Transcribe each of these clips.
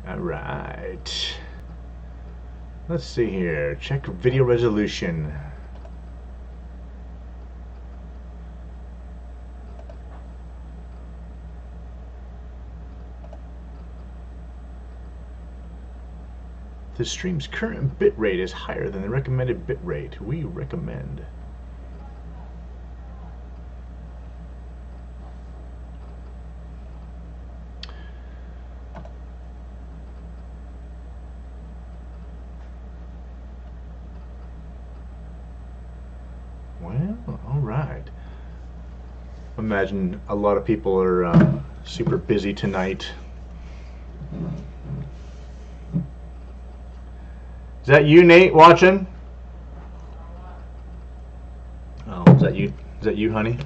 All right. Let's see here. Check video resolution. The stream's current bitrate is higher than the recommended bitrate. We recommend. Well, all right. Imagine a lot of people are super busy tonight. Is that you, Nate, watching? Oh, is that you? Is that you, honey?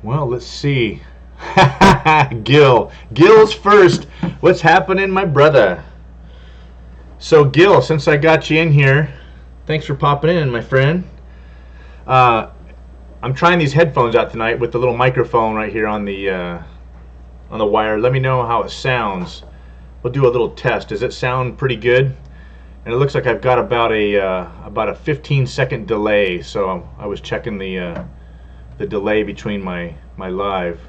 Well, let's see. Gil's first. What's happening, my brother? So, Gil, since I got you in here, thanks for popping in, my friend. I'm trying these headphones out tonight with the little microphone right here on the wire. Let me know how it sounds. We'll do a little test. Does it sound pretty good? And it looks like I've got about a 15-second delay. So I was checking the delay between my live.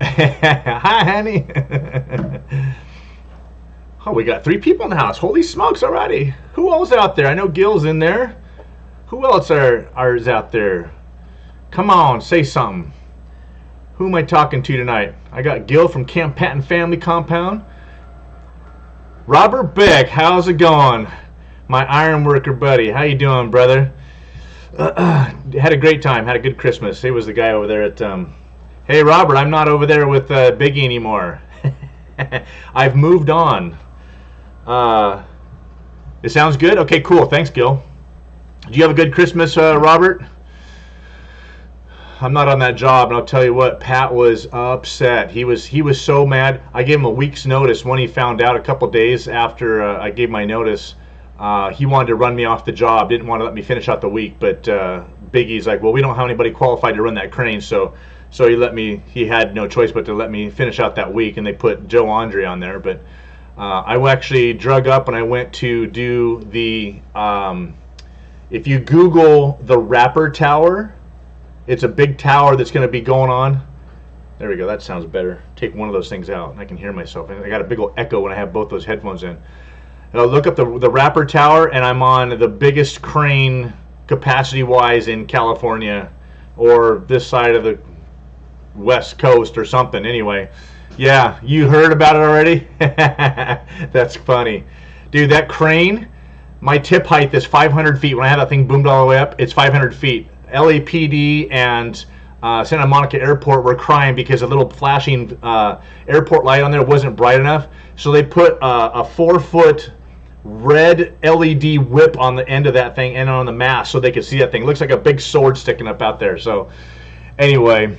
Hi, honey. Oh, we got 3 people in the house. Holy smokes already. Who else out there? I know Gil's in there. Who else is out there? Come on, say something. Who am I talking to tonight? I got Gil from Camp Patton Family Compound. Robert Beck, how's it going? My iron worker buddy. How you doing, brother? Had a great time. Had a good Christmas. He was the guy over there at... Hey, Robert, I'm not over there with Biggie anymore. I've moved on. It sounds good? Okay, cool. Thanks, Gil. Did you have a good Christmas, Robert? I'm not on that job, and I'll tell you what, Pat was upset. He was so mad. I gave him a week's notice when he found out a couple days after I gave my notice. He wanted to run me off the job, didn't want to let me finish out the week, but Biggie's like, well, we don't have anybody qualified to run that crane, so he had no choice but to let me finish out that week, and they put Joe Andre on there. But I actually drug up and I went to do the... if you Google the Rapper Tower, it's a big tower that's going to be going on. There we go. That sounds better. Take one of those things out, and I can hear myself. I got a big old echo when I have both those headphones in. And I'll look up the Rapper Tower, and I'm on the biggest crane capacity-wise in California, or this side of the West Coast or something. Anyway, yeah, you heard about it already? That's funny. Dude, that crane... My tip height is 500 feet. When I had that thing boomed all the way up, it's 500 feet. LAPD and Santa Monica Airport were crying because a little flashing airport light on there wasn't bright enough. So they put a 4-foot red LED whip on the end of that thing and on the mast so they could see that thing. It looks like a big sword sticking up out there. So anyway,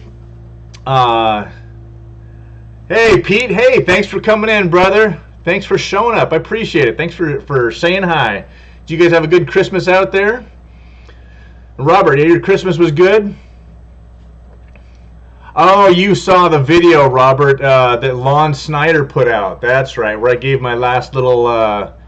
hey, Pete. Hey, thanks for coming in, brother. Thanks for showing up. I appreciate it. Thanks for saying hi. Did you guys have a good Christmas out there? Robert, your Christmas was good? Oh, you saw the video, Robert, that Lon Snyder put out. That's right, where I gave my last little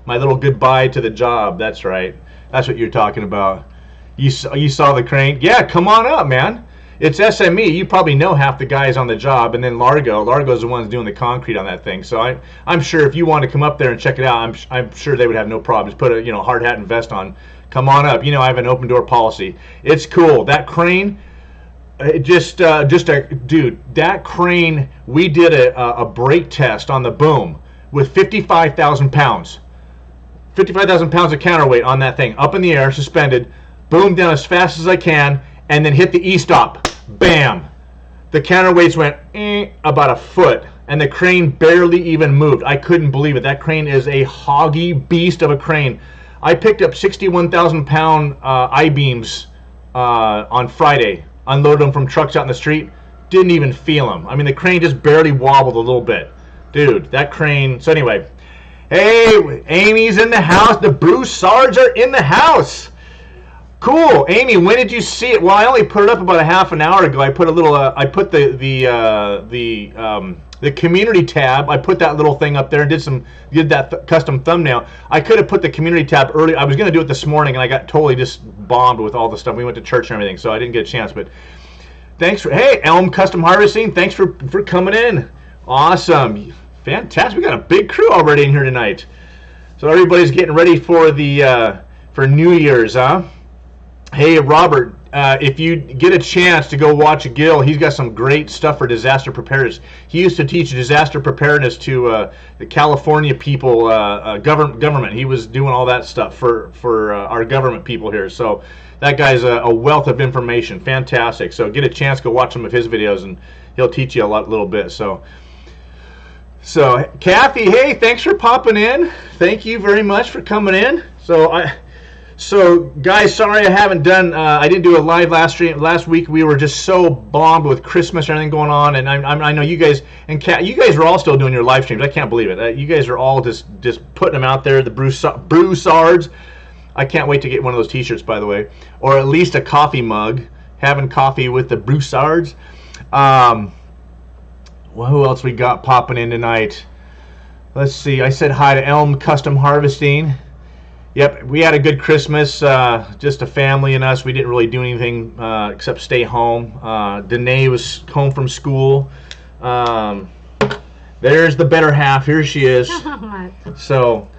my little goodbye to the job. That's right. That's what you're talking about. You saw the crane? Yeah, come on up, man. It's SME. You probably know half the guys on the job, and then Largo's the ones doing the concrete on that thing. So I'm sure if you want to come up there and check it out, I'm sure they would have no problem. Just put a hard hat and vest on. Come on up. I have an open door policy. It's cool. That crane, dude. That crane. We did a brake test on the boom with 55,000 pounds. 55,000 pounds of counterweight on that thing, up in the air, suspended. Boom down as fast as I can, and then hit the E-stop. Bam! The counterweights went about a foot, and the crane barely even moved. I couldn't believe it. That crane is a hoggy beast of a crane. I picked up 61,000-pound I-beams on Friday, unloaded them from trucks out in the street. Didn't even feel them. I mean, the crane just barely wobbled a little bit. Dude, that crane... So anyway, hey, Amy's in the house. The Broussards are in the house. Cool, Amy. When did you see it? Well, I only put it up about a half an hour ago. I put a little. I put the community tab. I put that little thing up there and did that custom thumbnail. I could have put the community tab early. I was going to do it this morning, and I got totally just bombed with all the stuff. We went to church and everything, so I didn't get a chance. But thanks for Elm Custom Harvesting. Thanks for coming in. Awesome, fantastic. We got a big crew already in here tonight. So everybody's getting ready for the for New Year's, huh? Hey, Robert, if you get a chance to go watch Gil, he's got some great stuff for disaster preparedness. He used to teach disaster preparedness to the California people, government. He was doing all that stuff for our government people here. So that guy's a wealth of information. Fantastic. So get a chance, go watch some of his videos, and he'll teach you a little bit. So Kathy, hey, thanks for popping in. Thank you very much for coming in. So guys, sorry I haven't done. I didn't do a live last week. We were just so bombed with Christmas and everything going on, and I know you guys and Kat, you guys are all still doing your live streams. I can't believe it. You guys are all just putting them out there. The Broussards. I can't wait to get one of those T-shirts, by the way, or at least a coffee mug. Having coffee with the Broussards. Well, who else we got popping in tonight? Let's see. I said hi to Elm Custom Harvesting. Yep, we had a good Christmas, just a family and us. We didn't really do anything except stay home. Danae was home from school. There's the better half. Here she is. So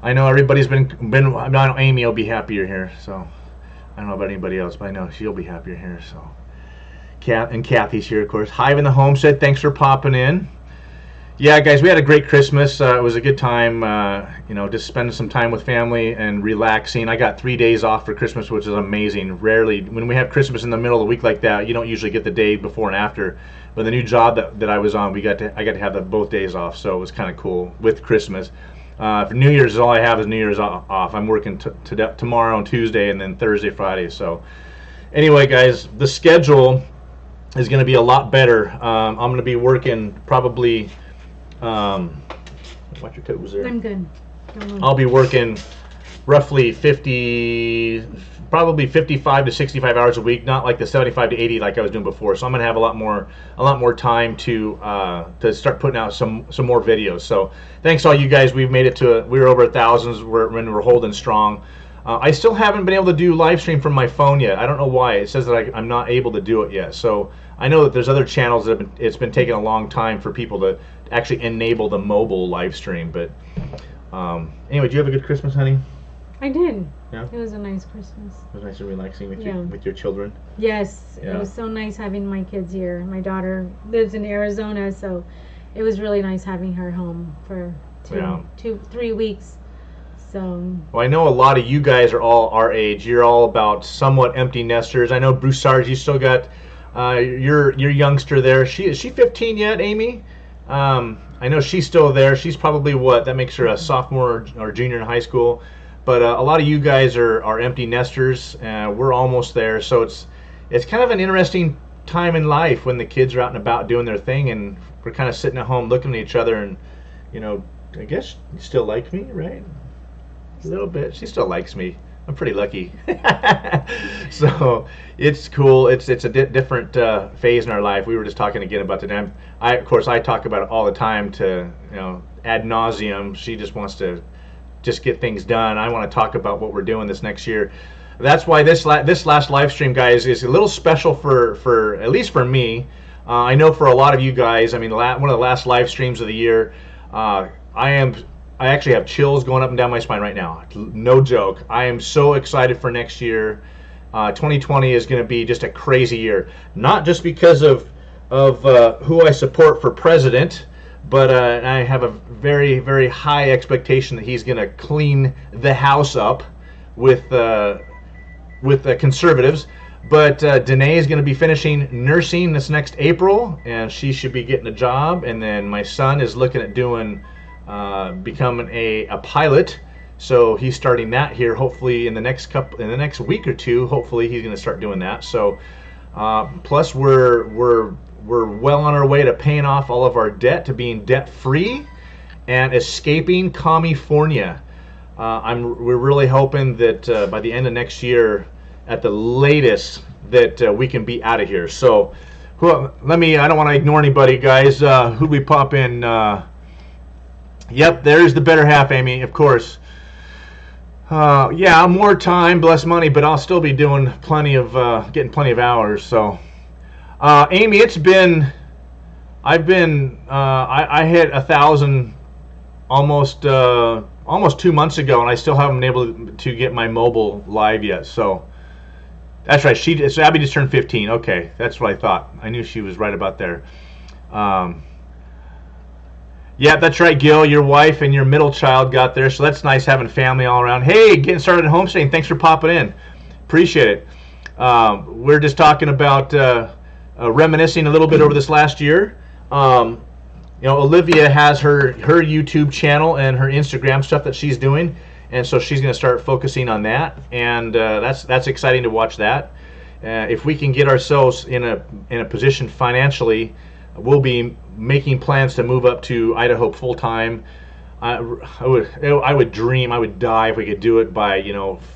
I know everybody's been. I know Amy will be happy you're here. So I don't know about anybody else, but I know she'll be happy you're here. So Kathy's here, of course. Hive in the Homestead, thanks for popping in. Yeah, guys, we had a great Christmas. It was a good time, just spending some time with family and relaxing. I got 3 days off for Christmas, which is amazing. Rarely, when we have Christmas in the middle of the week like that, you don't usually get the day before and after. But the new job that I was on, I got to have both days off, so it was kind of cool with Christmas. For New Year's, all I have is New Year's off. I'm working tomorrow and Tuesday, and then Thursday, Friday. So anyway, guys, the schedule is going to be a lot better. I'm going to be working probably. Watch your toes there. I'm good. I'll be working roughly 55 to 65 hours a week, not like the 75 to 80 like I was doing before. So I'm gonna have a lot more time to start putting out some more videos. So thanks all you guys. We've made it we were over 1,000. We're holding strong. I still haven't been able to do live stream from my phone yet. I don't know why. It says that I'm not able to do it yet. So I know that there's other channels that it's been taking a long time for people to actually enable the mobile live stream. But anyway, did you have a good Christmas, honey? I did. Yeah. It was a nice Christmas. It was nice and relaxing with your children. Yes, yeah. It was so nice having my kids here. My daughter lives in Arizona, so it was really nice having her home for 3 weeks. So. Well, I know a lot of you guys are all our age. You're all about somewhat empty nesters. I know Broussard, you still got your youngster there. Is she 15 yet, Amy? I know she's still there. She's probably that makes her a sophomore or junior in high school. But a lot of you guys are empty nesters. We're almost there, so it's kind of an interesting time in life when the kids are out and about doing their thing, and we're kind of sitting at home looking at each other. And I guess you still like me, right? A little bit. She still likes me. I'm pretty lucky. So it's cool. It's a different phase in our life. We were just talking again about today. Of course, I talk about it all the time to ad nauseum. She just wants to just get things done. I want to talk about what we're doing this next year. That's why this last live stream, guys, is a little special for at least for me. I know for a lot of you guys. I mean, one of the last live streams of the year. I actually have chills going up and down my spine right now. No joke. I am so excited for next year. 2020 is going to be just a crazy year. Not just because of who I support for president, but I have a very, very high expectation that he's going to clean the house up with the conservatives. But Danae is going to be finishing nursing this next April, and she should be getting a job. And then my son is looking at becoming a pilot, so he's starting that here. Hopefully in the next week or two, hopefully he's going to start doing that. So plus we're well on our way to paying off all of our debt, to being debt free and escaping California. We're really hoping that by the end of next year, at the latest that we can be out of here. So I don't want to ignore anybody, guys. Who we pop in? Yep, there's the better half, Amy, of course. Yeah, more time, less money, but I'll still be doing getting plenty of hours. So, Amy, I hit 1,000 almost 2 months ago, and I still haven't been able to get my mobile live yet. So, that's right. So Abby just turned 15. Okay, that's what I thought. I knew she was right about there. Yeah, that's right, Gil. Your wife and your middle child got there, so that's nice having family all around. Hey, getting started at homesteading. Thanks for popping in. Appreciate it. We're just talking about reminiscing a little bit over this last year. Olivia has her YouTube channel and her Instagram stuff that she's doing, and so she's going to start focusing on that, and that's exciting to watch that. If we can get ourselves in a position financially, we'll be making plans to move up to Idaho full time. I would dream, I would die if we could do it by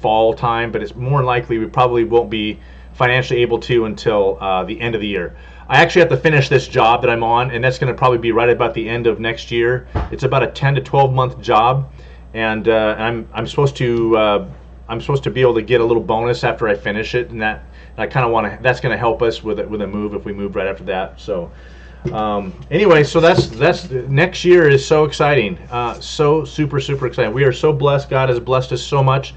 fall time, but it's more likely we probably won't be financially able to until the end of the year. I actually have to finish this job that I'm on, and that's going to probably be right about the end of next year. It's about a 10 to 12 month job, and I'm supposed to be able to get a little bonus after I finish it, and I kind of want to. That's going to help us with a move if we move right after that. So. Anyway, so that's next year is so exciting, so super exciting. We are so blessed. God has blessed us so much.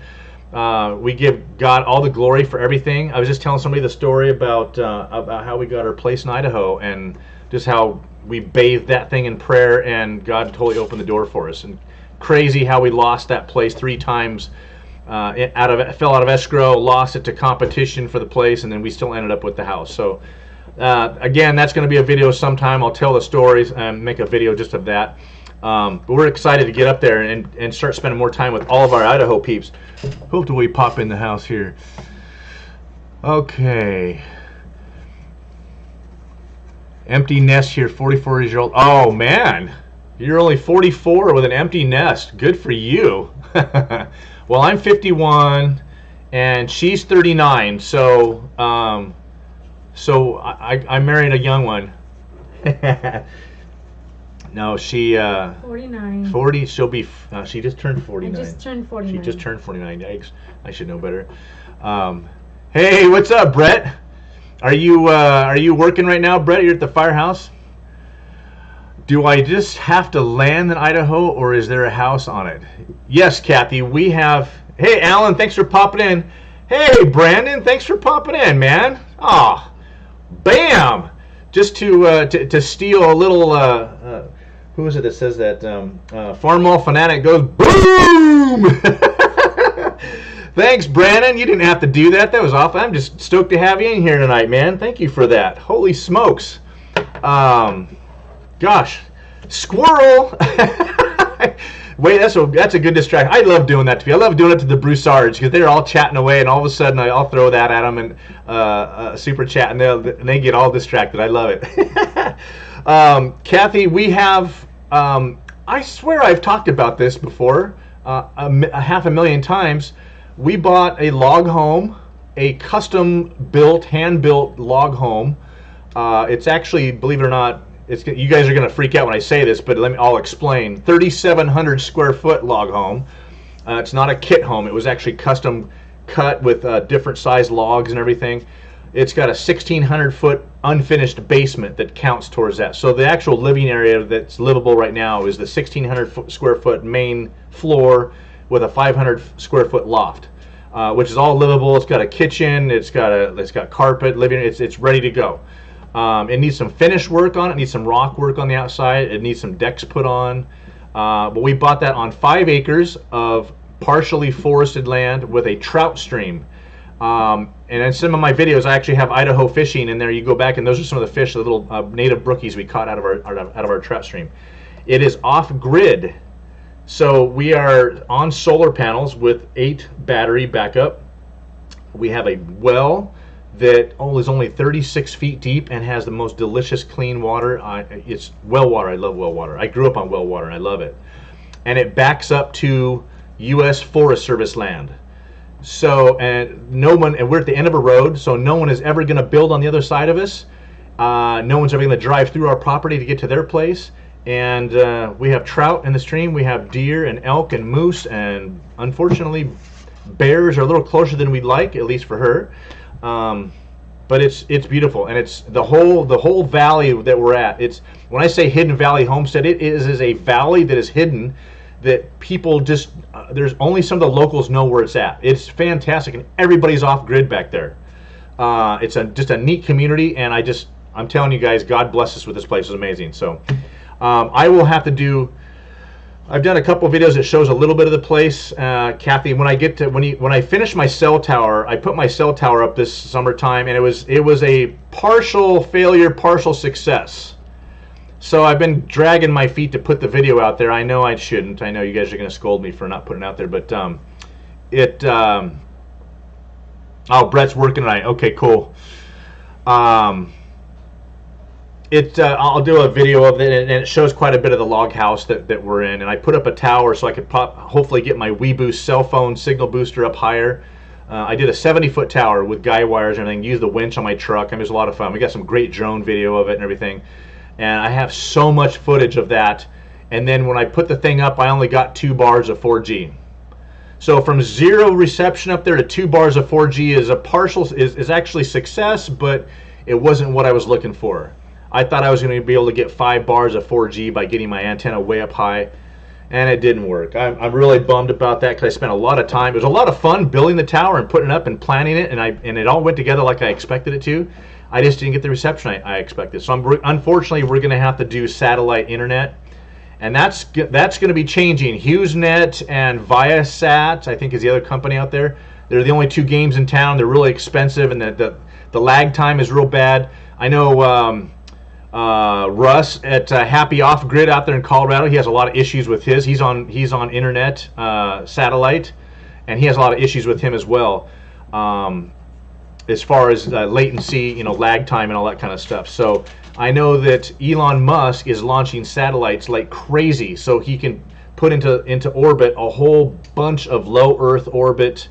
We give God all the glory for everything. I was just telling somebody the story about how we got our place in Idaho, and just how we bathed that thing in prayer, and God totally opened the door for us. And crazy how we lost that place 3 times. It fell out of escrow, lost it to competition for the place, and then we still ended up with the house. So. Again, that's going to be a video sometime. I'll tell the stories and make a video just of that. But we're excited to get up there and start spending more time with all of our Idaho peeps. Who do we pop in the house here? Okay. Empty nest here, 44 years old. Oh, man. You're only 44 with an empty nest. Good for you. Well, I'm 51, and she's 39, so... So I married a young one. No, she 49. 40. She'll be. She just turned 49. I just turned 49. She just turned 49. Yikes! I should know better. Hey, what's up, Brett? Are you working right now, Brett? You're at the firehouse. Do I just have to land in Idaho, or is there a house on it? Yes, Kathy. We have. Hey, Alan. Thanks for popping in. Hey, Brandon. Thanks for popping in, man. Ah. Bam! Just to steal a little, who is it that says that? Farm Mall Fanatic goes, boom! Thanks, Brandon. You didn't have to do that. That was awful. I'm just stoked to have you in here tonight, man. Thank you for that. Holy smokes. Gosh. Squirrel! Wait, that's a good distraction. I love doing that to you. I love doing it to the Broussards because they're all chatting away, and all of a sudden I'll throw that at them and super chat, and they get all distracted. I love it. Kathy, we have. I swear I've talked about this before, a 500,000 times. We bought a log home, a custom-built, hand-built log home. It's actually, believe it or not. You guys are going to freak out when I say this, but I'll explain. 3,700 square foot log home. It's not a kit home. It was actually custom cut with different size logs and everything. It's got a 1,600 foot unfinished basement that counts towards that. So the actual living area that's livable right now is the 1,600 square foot main floor with a 500 square foot loft, which is all livable. It's got a kitchen. It's got carpet, living. It's ready to go. It needs some finish work on it. It needs some rock work on the outside. It needs some decks put on. But we bought that on 5 acres of partially forested land with a trout stream. And in some of my videos, I actually have Idaho fishing in there. You go back, and those are some of the fish, the little native brookies we caught out of our trout stream. It is off grid, so we are on solar panels with 8 battery backup. We have a well that is only 36 feet deep and has the most delicious clean water. It's well water. I love well water. I grew up on well water and I love it. And it backs up to U.S. Forest Service land. So, and no one, and we're at the end of a road, so no one is ever going to build on the other side of us. No one's ever going to drive through our property to get to their place. And we have trout in the stream. We have deer and elk and moose, and unfortunately, bears are a little closer than we'd like, at least for her. But it's beautiful, and it's the whole valley that we're at. It's, when I say Hidden Valley Homestead, it is a valley that is hidden, that people just there's only some of the locals know where it's at. It's fantastic, and everybody's off grid back there. It's just a neat community, and I'm telling you guys, God bless us with this place. It's amazing. So I will have to do. I've done a couple of videos that shows a little bit of the place, Kathy. When I finish my cell tower, I put my cell tower up this summertime, and it was a partial failure, partial success. So I've been dragging my feet to put the video out there. I know I shouldn't. I know you guys are going to scold me for not putting it out there, but oh, Brett's working tonight. Okay, cool. I'll do a video of it, and it shows quite a bit of the log house that we're in. And I put up a tower so I could hopefully get my WeBoost cell phone signal booster up higher. I did a 70-foot tower with guy wires and everything. Used the winch on my truck. It was a lot of fun. We got some great drone video of it and everything. And I have so much footage of that. And then when I put the thing up, I only got 2 bars of 4G. So from 0 reception up there to 2 bars of 4G is actually success, but it wasn't what I was looking for. I thought I was going to be able to get 5 bars of 4G by getting my antenna way up high, and it didn't work. I'm really bummed about that, because I spent a lot of time. It was a lot of fun building the tower and putting it up and planning it, and it all went together like I expected it to. I just didn't get the reception I expected. So unfortunately, we're going to have to do satellite internet, and that's going to be changing. HughesNet and Viasat, I think, is the other company out there. They're the only 2 games in town. They're really expensive, and the lag time is real bad. I know Russ at Happy Off Grid out there in Colorado. He has a lot of issues with his. He's on internet satellite, and he has a lot of issues with him as well. As far as latency, lag time and all that kind of stuff. So I know that Elon Musk is launching satellites like crazy, so he can put into orbit a whole bunch of low Earth orbit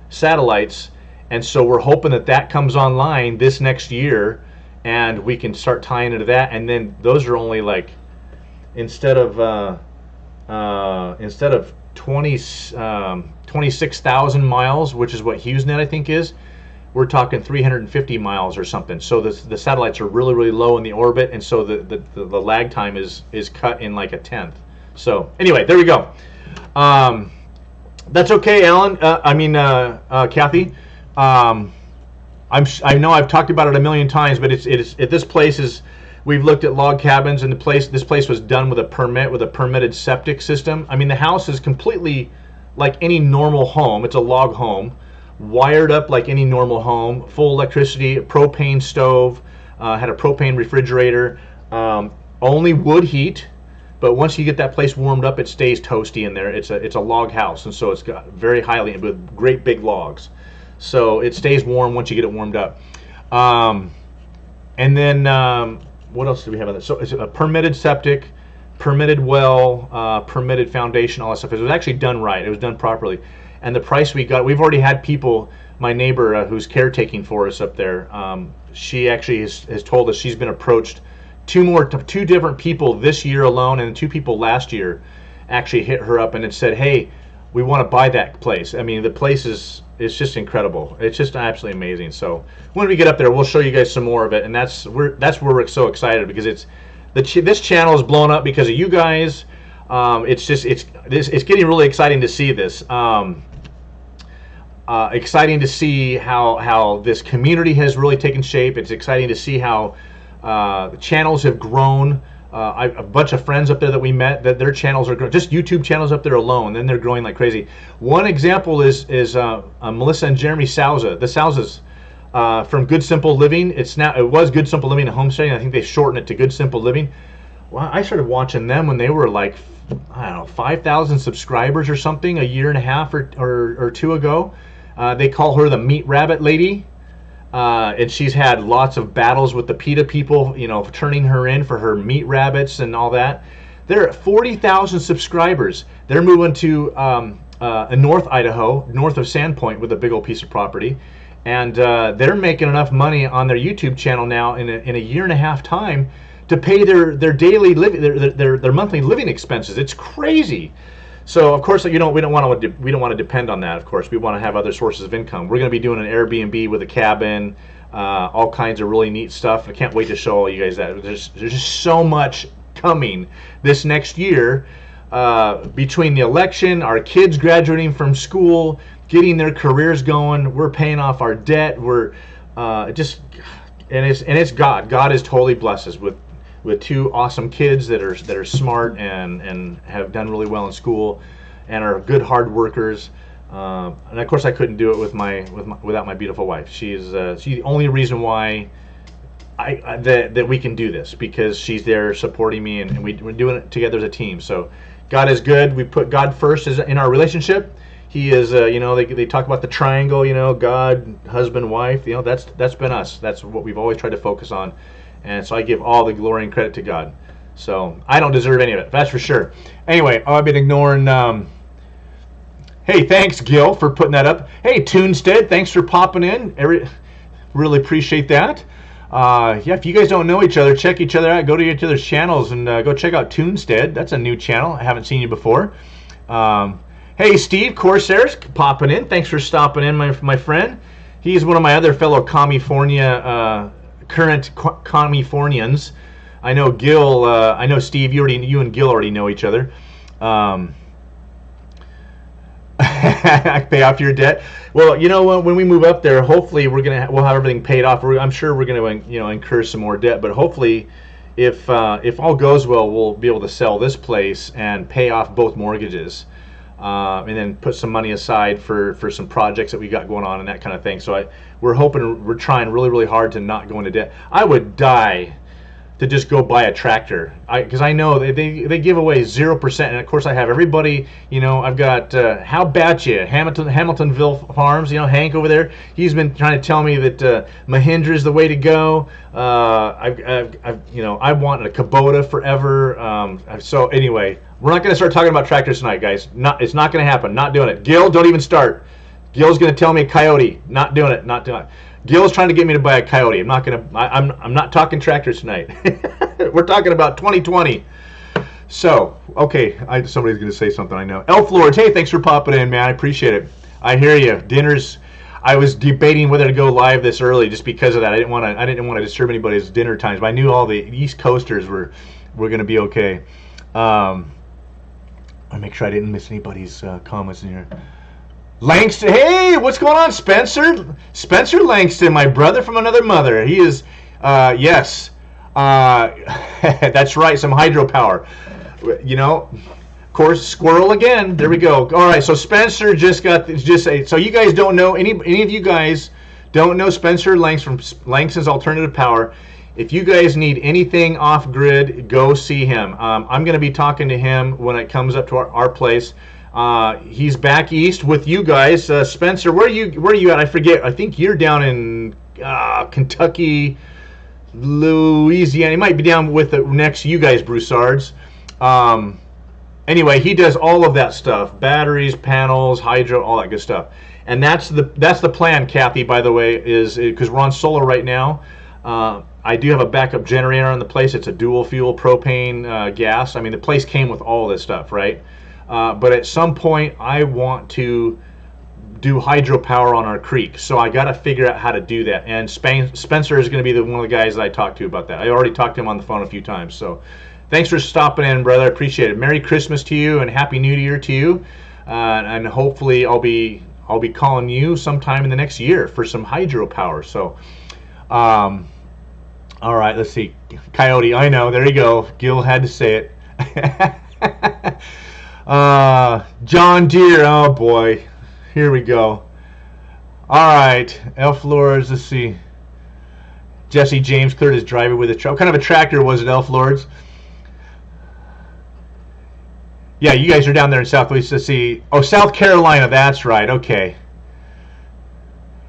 satellites. And so we're hoping that comes online this next year, and we can start tying into that. And then those are only like, instead of 26,000 miles, which is what HughesNet I think is, we're talking 350 miles or something. So the satellites are really, really low in the orbit, and so the lag time is cut in like a tenth. So anyway, there we go. That's okay, Alan. Kathy. I know I've talked about it a million times, but this place is. We've looked at log cabins, and this place was done with a permitted septic system. I mean, the house is completely like any normal home. It's a log home, wired up like any normal home, full electricity, propane stove, had a propane refrigerator, only wood heat. But once you get that place warmed up, it stays toasty in there. It's a log house, and so it's got very highly with great big logs, so it stays warm once you get it warmed up. And then what else do we have on this? So it's a permitted septic, permitted well, permitted foundation, all that stuff. It was actually done right. It was done properly. And the price we got, we've already had people, my neighbor who's caretaking for us up there, she actually has told us she's been approached two different people this year alone, and 2 people last year actually hit her up and had said, hey, we want to buy that place. I mean, the place is just incredible. It's just absolutely amazing. So when we get up there, we'll show you guys some more of it, and that's where we're so excited, because this channel is blowing up because of you guys. It's getting really exciting to see this. Exciting to see how this community has really taken shape. It's exciting to see how the channels have grown. A bunch of friends up there that we met, that their channels are growing, just YouTube channels up there alone, then they're growing like crazy. One example is Melissa and Jeremy Souza. The Souzas from Good Simple Living. It was Good Simple Living and Homesteading. I think they shortened it to Good Simple Living. Well, I started watching them when they were like, I don't know, 5,000 subscribers or something, a year and a half or 2 ago. They call her the Meat Rabbit Lady. And she's had lots of battles with the PETA people, turning her in for her meat rabbits and all that. They're at 40,000 subscribers. They're moving to in North Idaho, north of Sandpoint, with a big old piece of property. And they're making enough money on their YouTube channel now in a year and a half time to pay their daily living, their monthly living expenses. It's crazy. So of course, we don't want to depend on that. Of course, we want to have other sources of income. We're going to be doing an Airbnb with a cabin, all kinds of really neat stuff. I can't wait to show all you guys that. There's just so much coming this next year, between the election, our kids graduating from school, getting their careers going. We're paying off our debt. We're it's God. God has totally blessed us with two awesome kids that are smart and have done really well in school and are good hard workers. And of course, I couldn't do it without my beautiful wife. She's the only reason why that we can do this, because she's there supporting me, and we're doing it together as a team. So God is good. We put God first in our relationship. He is, they talk about the triangle, God, husband, wife. That's been us. That's what we've always tried to focus on. And so I give all the glory and credit to God. So I don't deserve any of it, that's for sure. Anyway, I've been ignoring. Hey, thanks, Gil, for putting that up. Hey, Tunestead, thanks for popping in. Really appreciate that. If you guys don't know each other, check each other out. Go to each other's channels and go check out Tunestead. That's a new channel. I haven't seen you before. Hey, Steve, Corsairs, popping in. Thanks for stopping in, my friend. He's one of my other fellow California, current Californians. I know Gil. I know Steve. You and Gil already know each other. Pay off your debt. Well, when we move up there, hopefully we'll have everything paid off. I'm sure we're going to incur some more debt, but hopefully, if all goes well, we'll be able to sell this place and pay off both mortgages. And then put some money aside for some projects that we got going on and that kind of thing. So we're trying really, really hard to not go into debt. I would die to just go buy a tractor, because I know they give away 0%. And of course I have everybody. I've got how about you, Hamiltonville Farms. Hank over there. He's been trying to tell me that Mahindra is the way to go. I wanted a Kubota forever. So anyway. We're not going to start talking about tractors tonight, guys. It's not going to happen. Not doing it. Gil, don't even start. Gil's going to tell me a Coyote. Not doing it. Not doing it. Gil's trying to get me to buy a Coyote. I'm not talking tractors tonight. We're talking about 2020. So, okay. Somebody's going to say something, I know. Elf Lords, hey, thanks for popping in, man. I appreciate it. I hear you. I was debating whether to go live this early just because of that. I didn't want to disturb anybody's dinner times, but I knew all the East Coasters were going to be okay. I make sure I didn't miss anybody's comments in here. Langston, hey, what's going on, Spencer? Spencer Langston, my brother from another mother. He is, yes, that's right, some hydropower. Of course, squirrel again. There we go. All right, so Spencer so you guys don't know, any of you guys don't know Spencer Langston from Langston's Alternative Power. If you guys need anything off grid, go see him. I'm going to be talking to him when it comes up to our place. He's back east with you guys. Spencer, where are you at? I forget. I think you're down in Kentucky, Louisiana. He might be down with the next you guys, Broussards. Anyway, he does all of that stuff: batteries, panels, hydro, all that good stuff. And that's the plan, Kathy. By the way, is because we're on solar right now. I do have a backup generator on the place. It's a dual fuel propane gas. I mean, the place came with all this stuff, right? But at some point, I want to do hydropower on our creek. So I got to figure out how to do that. And Spencer is going to be one of the guys that I talked to about that. I already talked to him on the phone a few times. So thanks for stopping in, brother. I appreciate it. Merry Christmas to you and Happy New Year to you. And hopefully I'll be calling you sometime in the next year for some hydropower. So, all right, let's see. Coyote, I know. There you go. Gil had to say it. John Deere. Oh, boy. Here we go. All right. Elf Lords, let's see. Jesse James cleared his driveway with a truck. What kind of a tractor was it, Elf Lords? Yeah, you guys are down there in Southwest. Let's see. Oh, South Carolina. That's right. Okay.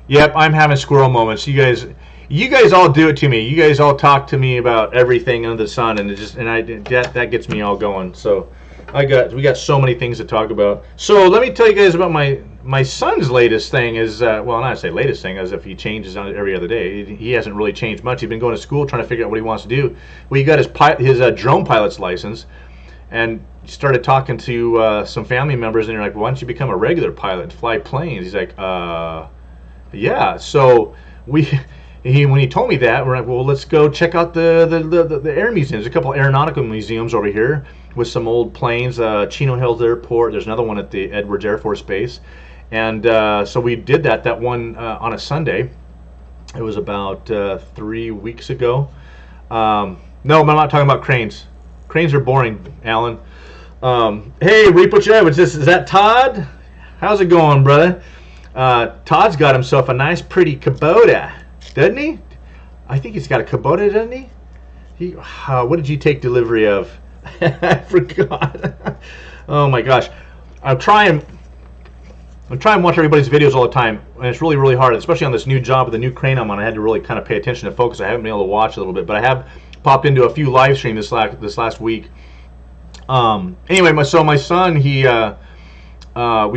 Yep, I'm having squirrel moments. You guys all do it to me. You guys all talk to me about everything under the sun, and that gets me all going. So We got so many things to talk about. So let me tell you guys about my son's latest thing. Is well, not to say latest thing, as if he changes on it every other day. He hasn't really changed much. He's been going to school trying to figure out what he wants to do. Well, he got his drone pilot's license, and started talking to some family members, and they're like, "Why don't you become a regular pilot and fly planes?" He's like, yeah. So when he told me that, we're like, well, let's go check out the air museums. There's a couple aeronautical museums over here with some old planes. Chino Hills Airport. There's another one at the Edwards Air Force Base, and so we did that one on a Sunday. It was about 3 weeks ago. No, I'm not talking about cranes. Cranes are boring, Alan. Hey, Repo Chat, is that Todd? How's it going, brother? Todd's got himself a nice, pretty Kubota, doesn't he? I think he's got a Kubota, doesn't he? What did you take delivery of? I forgot. Oh my gosh, I try and watch everybody's videos all the time, and it's really, really hard, especially on this new job with the new crane I'm on. I had to really kind of pay attention and focus. I haven't been able to watch a little bit, but I have popped into a few live streams this last week. Anyway, my son, we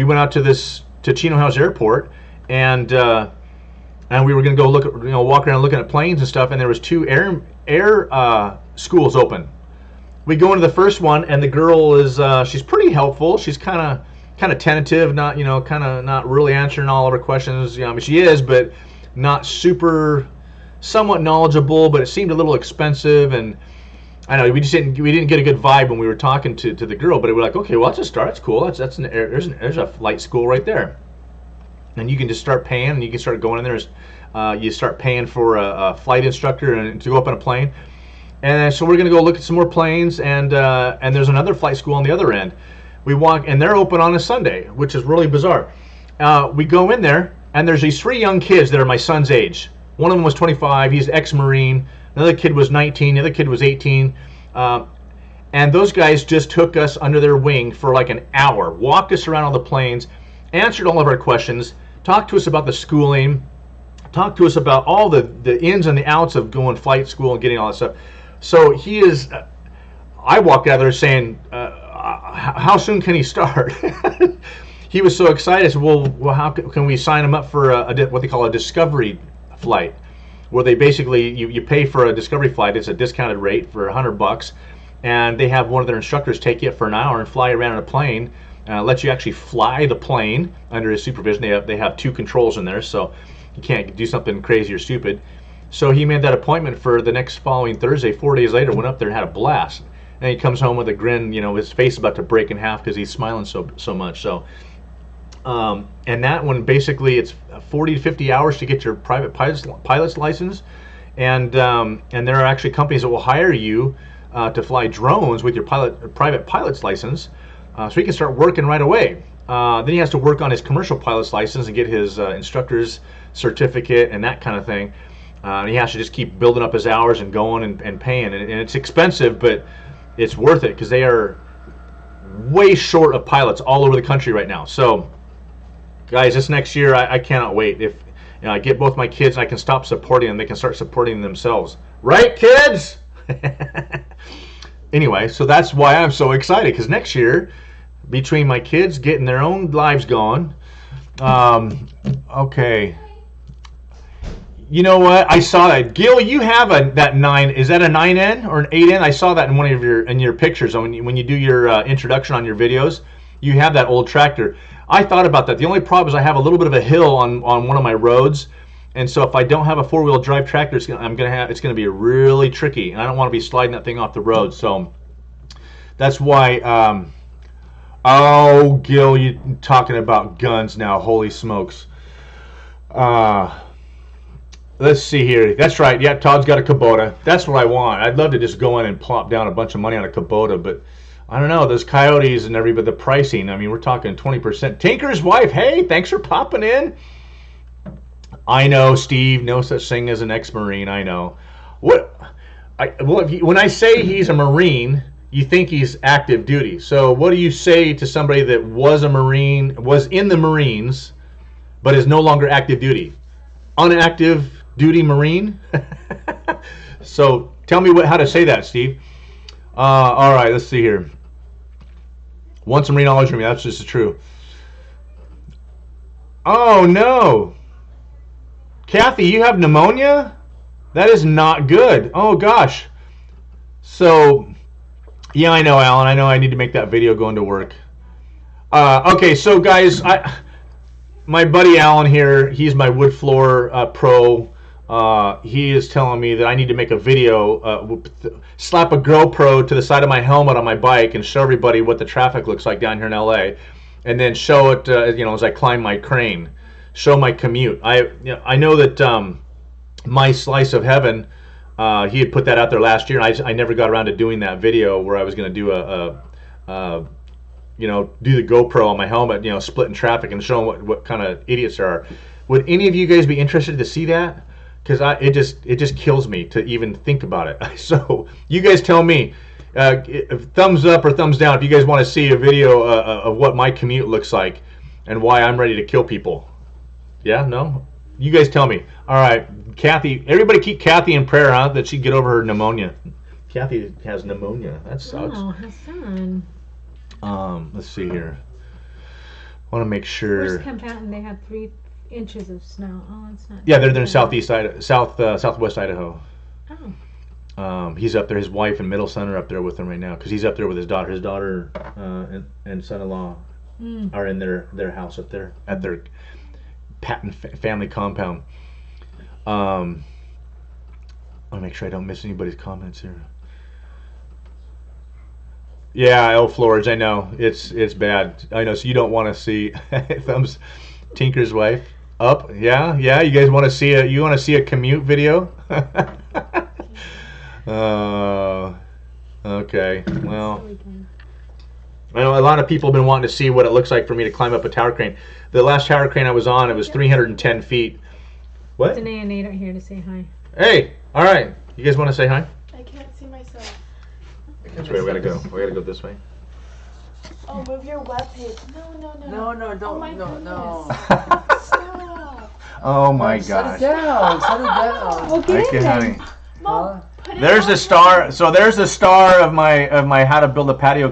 went out to Chino Hills Airport, and we were going to go walk around looking at planes and stuff, and there was 2 air schools open. We go into the first one, and the girl is she's pretty helpful. She's kind of tentative, not not really answering all of her questions. I mean, she is, but not somewhat knowledgeable. But it seemed a little expensive, and I know we didn't get a good vibe when we were talking to the girl. But we were like, okay, well, that's a start. That's cool. There's a flight school right there, and you can just start paying, and you can start going in there. You start paying for a flight instructor and to go up on a plane. And so we're going to go look at some more planes, and there's another flight school on the other end. We walk, and they're open on a Sunday, which is really bizarre. We go in there, and there's these 3 young kids that are my son's age. One of them was 25. He's ex-Marine. Another kid was 19. The other kid was 18. And those guys just took us under their wing for like an hour, walked us around all the planes, answered all of our questions, talked to us about the schooling, talked to us about all the ins and the outs of going flight school and getting all that stuff. So he is, I walked out there saying, how soon can he start? He was so excited. I said, well, how can we sign him up for what they call a discovery flight, where they basically, you pay for a discovery flight. It's a discounted rate for $100, and they have one of their instructors take you for an hour and fly around in a plane, let you actually fly the plane under his supervision. They have 2 controls in there, so you can't do something crazy or stupid. So he made that appointment for the next following Thursday. 4 days later, went up there and had a blast. And he comes home with a grin, his face is about to break in half because he's smiling so much. So, and that one, basically, it's 40 to 50 hours to get your private pilot's license. And there are actually companies that will hire you to fly drones with your private pilot's license, so he can start working right away. Then he has to work on his commercial pilot's license and get his instructor's certificate and that kind of thing. And he has to just keep building up his hours and going and paying. And it's expensive, but it's worth it because they are way short of pilots all over the country right now. So, guys, this next year, I cannot wait. If I get both my kids, I can stop supporting them. They can start supporting themselves. Right, kids? Anyway, so that's why I'm so excited, because next year, between my kids getting their own lives going, okay. You know what? I saw that. Gil, you have that 9. Is that a 9N or an 8N? I saw that in one of your pictures. When you do your introduction on your videos, you have that old tractor. I thought about that. The only problem is I have a little bit of a hill on one of my roads, and so if I don't have a 4-wheel drive tractor, it's gonna be really tricky, and I don't want to be sliding that thing off the road. So that's why. Oh, Gil, you're talking about guns now. Holy smokes. Let's see here. That's right. Yeah, Todd's got a Kubota. That's what I want. I'd love to just go in and plop down a bunch of money on a Kubota, but I don't know. Those coyotes and everybody, the pricing. I mean, we're talking 20%. Tinker's wife. Hey, thanks for popping in. I know, Steve. No such thing as an ex-Marine. I know. When I say he's a Marine, you think he's active duty. So what do you say to somebody that was a Marine, was in the Marines, but is no longer active duty? Unactive duty Marine? So tell me how to say that, Steve. All right, let's see here. Want some knowledge from me? That's just true. Oh no, Kathy, you have pneumonia? That is not good. Oh gosh. So, yeah, I know, Alan. I know I need to make that video going to work. Okay, so guys, my buddy Alan here, he's my wood floor pro. He is telling me that I need to make a video, slap a GoPro to the side of my helmet on my bike and show everybody what the traffic looks like down here in LA, and then show it, as I climb my crane, show my commute. I know that my slice of heaven, he had put that out there last year, and I never got around to doing that video where I was going to do do the GoPro on my helmet, splitting traffic and showing what kind of idiots there are. Would any of you guys be interested to see that? Because it just kills me to even think about it. So you guys tell me, thumbs up or thumbs down if you guys want to see a video of what my commute looks like and why I'm ready to kill people. Yeah? No? You guys tell me. All right, Kathy. Everybody keep Kathy in prayer, huh? That she get over her pneumonia. Kathy has pneumonia. That sucks. Oh, Hassan. Let's see here. I want to make sure. Where's Camp Mountain? They have 3 inches of snow. Oh, it's not. Yeah, they're in southwest Idaho. Oh. He's up there. His wife and middle son are up there with him right now because he's up there with his daughter. His daughter and son-in-law are in their house up there at their Patton family compound. I want to make sure I don't miss anybody's comments here. Yeah, Flores, I know it's bad. I know. So you don't want to see thumbs. Tinker's wife up. Yeah. You guys want to see a commute video? Okay. Well, I know a lot of people have been wanting to see what it looks like for me to climb up a tower crane. The last tower crane I was on, it was 310 feet. What? Danae and Nate are here to say hi. Hey, all right. You guys want to say hi? I can't see myself. That's right. We gotta go. We gotta go this way. Oh, move your webpage. No, don't. No. Stop. Oh my gosh. gosh. Set it down. Okay, honey. Mom, put it There's on. the star. So there's the star of my how to build a patio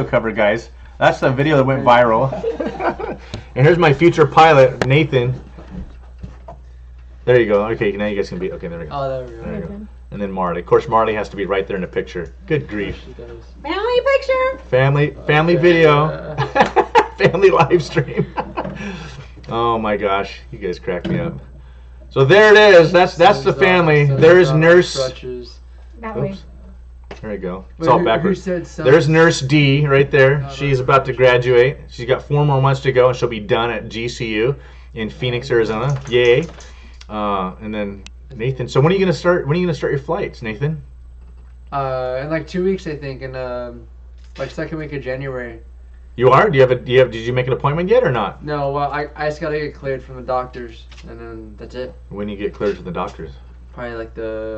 cover, guys. That's the video that went viral. And here's my future pilot, Nathan. There you go. Okay, now you guys can be. Okay, there we go. Oh, there we go. There you go. And then Marley. Of course, Marley has to be right there in the picture. Good grief. Family picture. Family video. Family live stream. Oh my gosh, you guys crack me up. So there it is. That's the family. There's nurse. That way. Oops. There you go. It's Wait, all who backwards. said son? There's Nurse D right there. No, She's no. about to graduate. She's got 4 more months to go, and she'll be done at GCU in Phoenix, Arizona. Yay! And then Nathan. So when are you gonna start? When are you gonna start your flights, Nathan? In like 2 weeks, I think, in like second week of January. You are? Did you make an appointment yet or not? No, well, I just gotta get cleared from the doctors, and then that's it. When you get cleared from the doctors? Probably like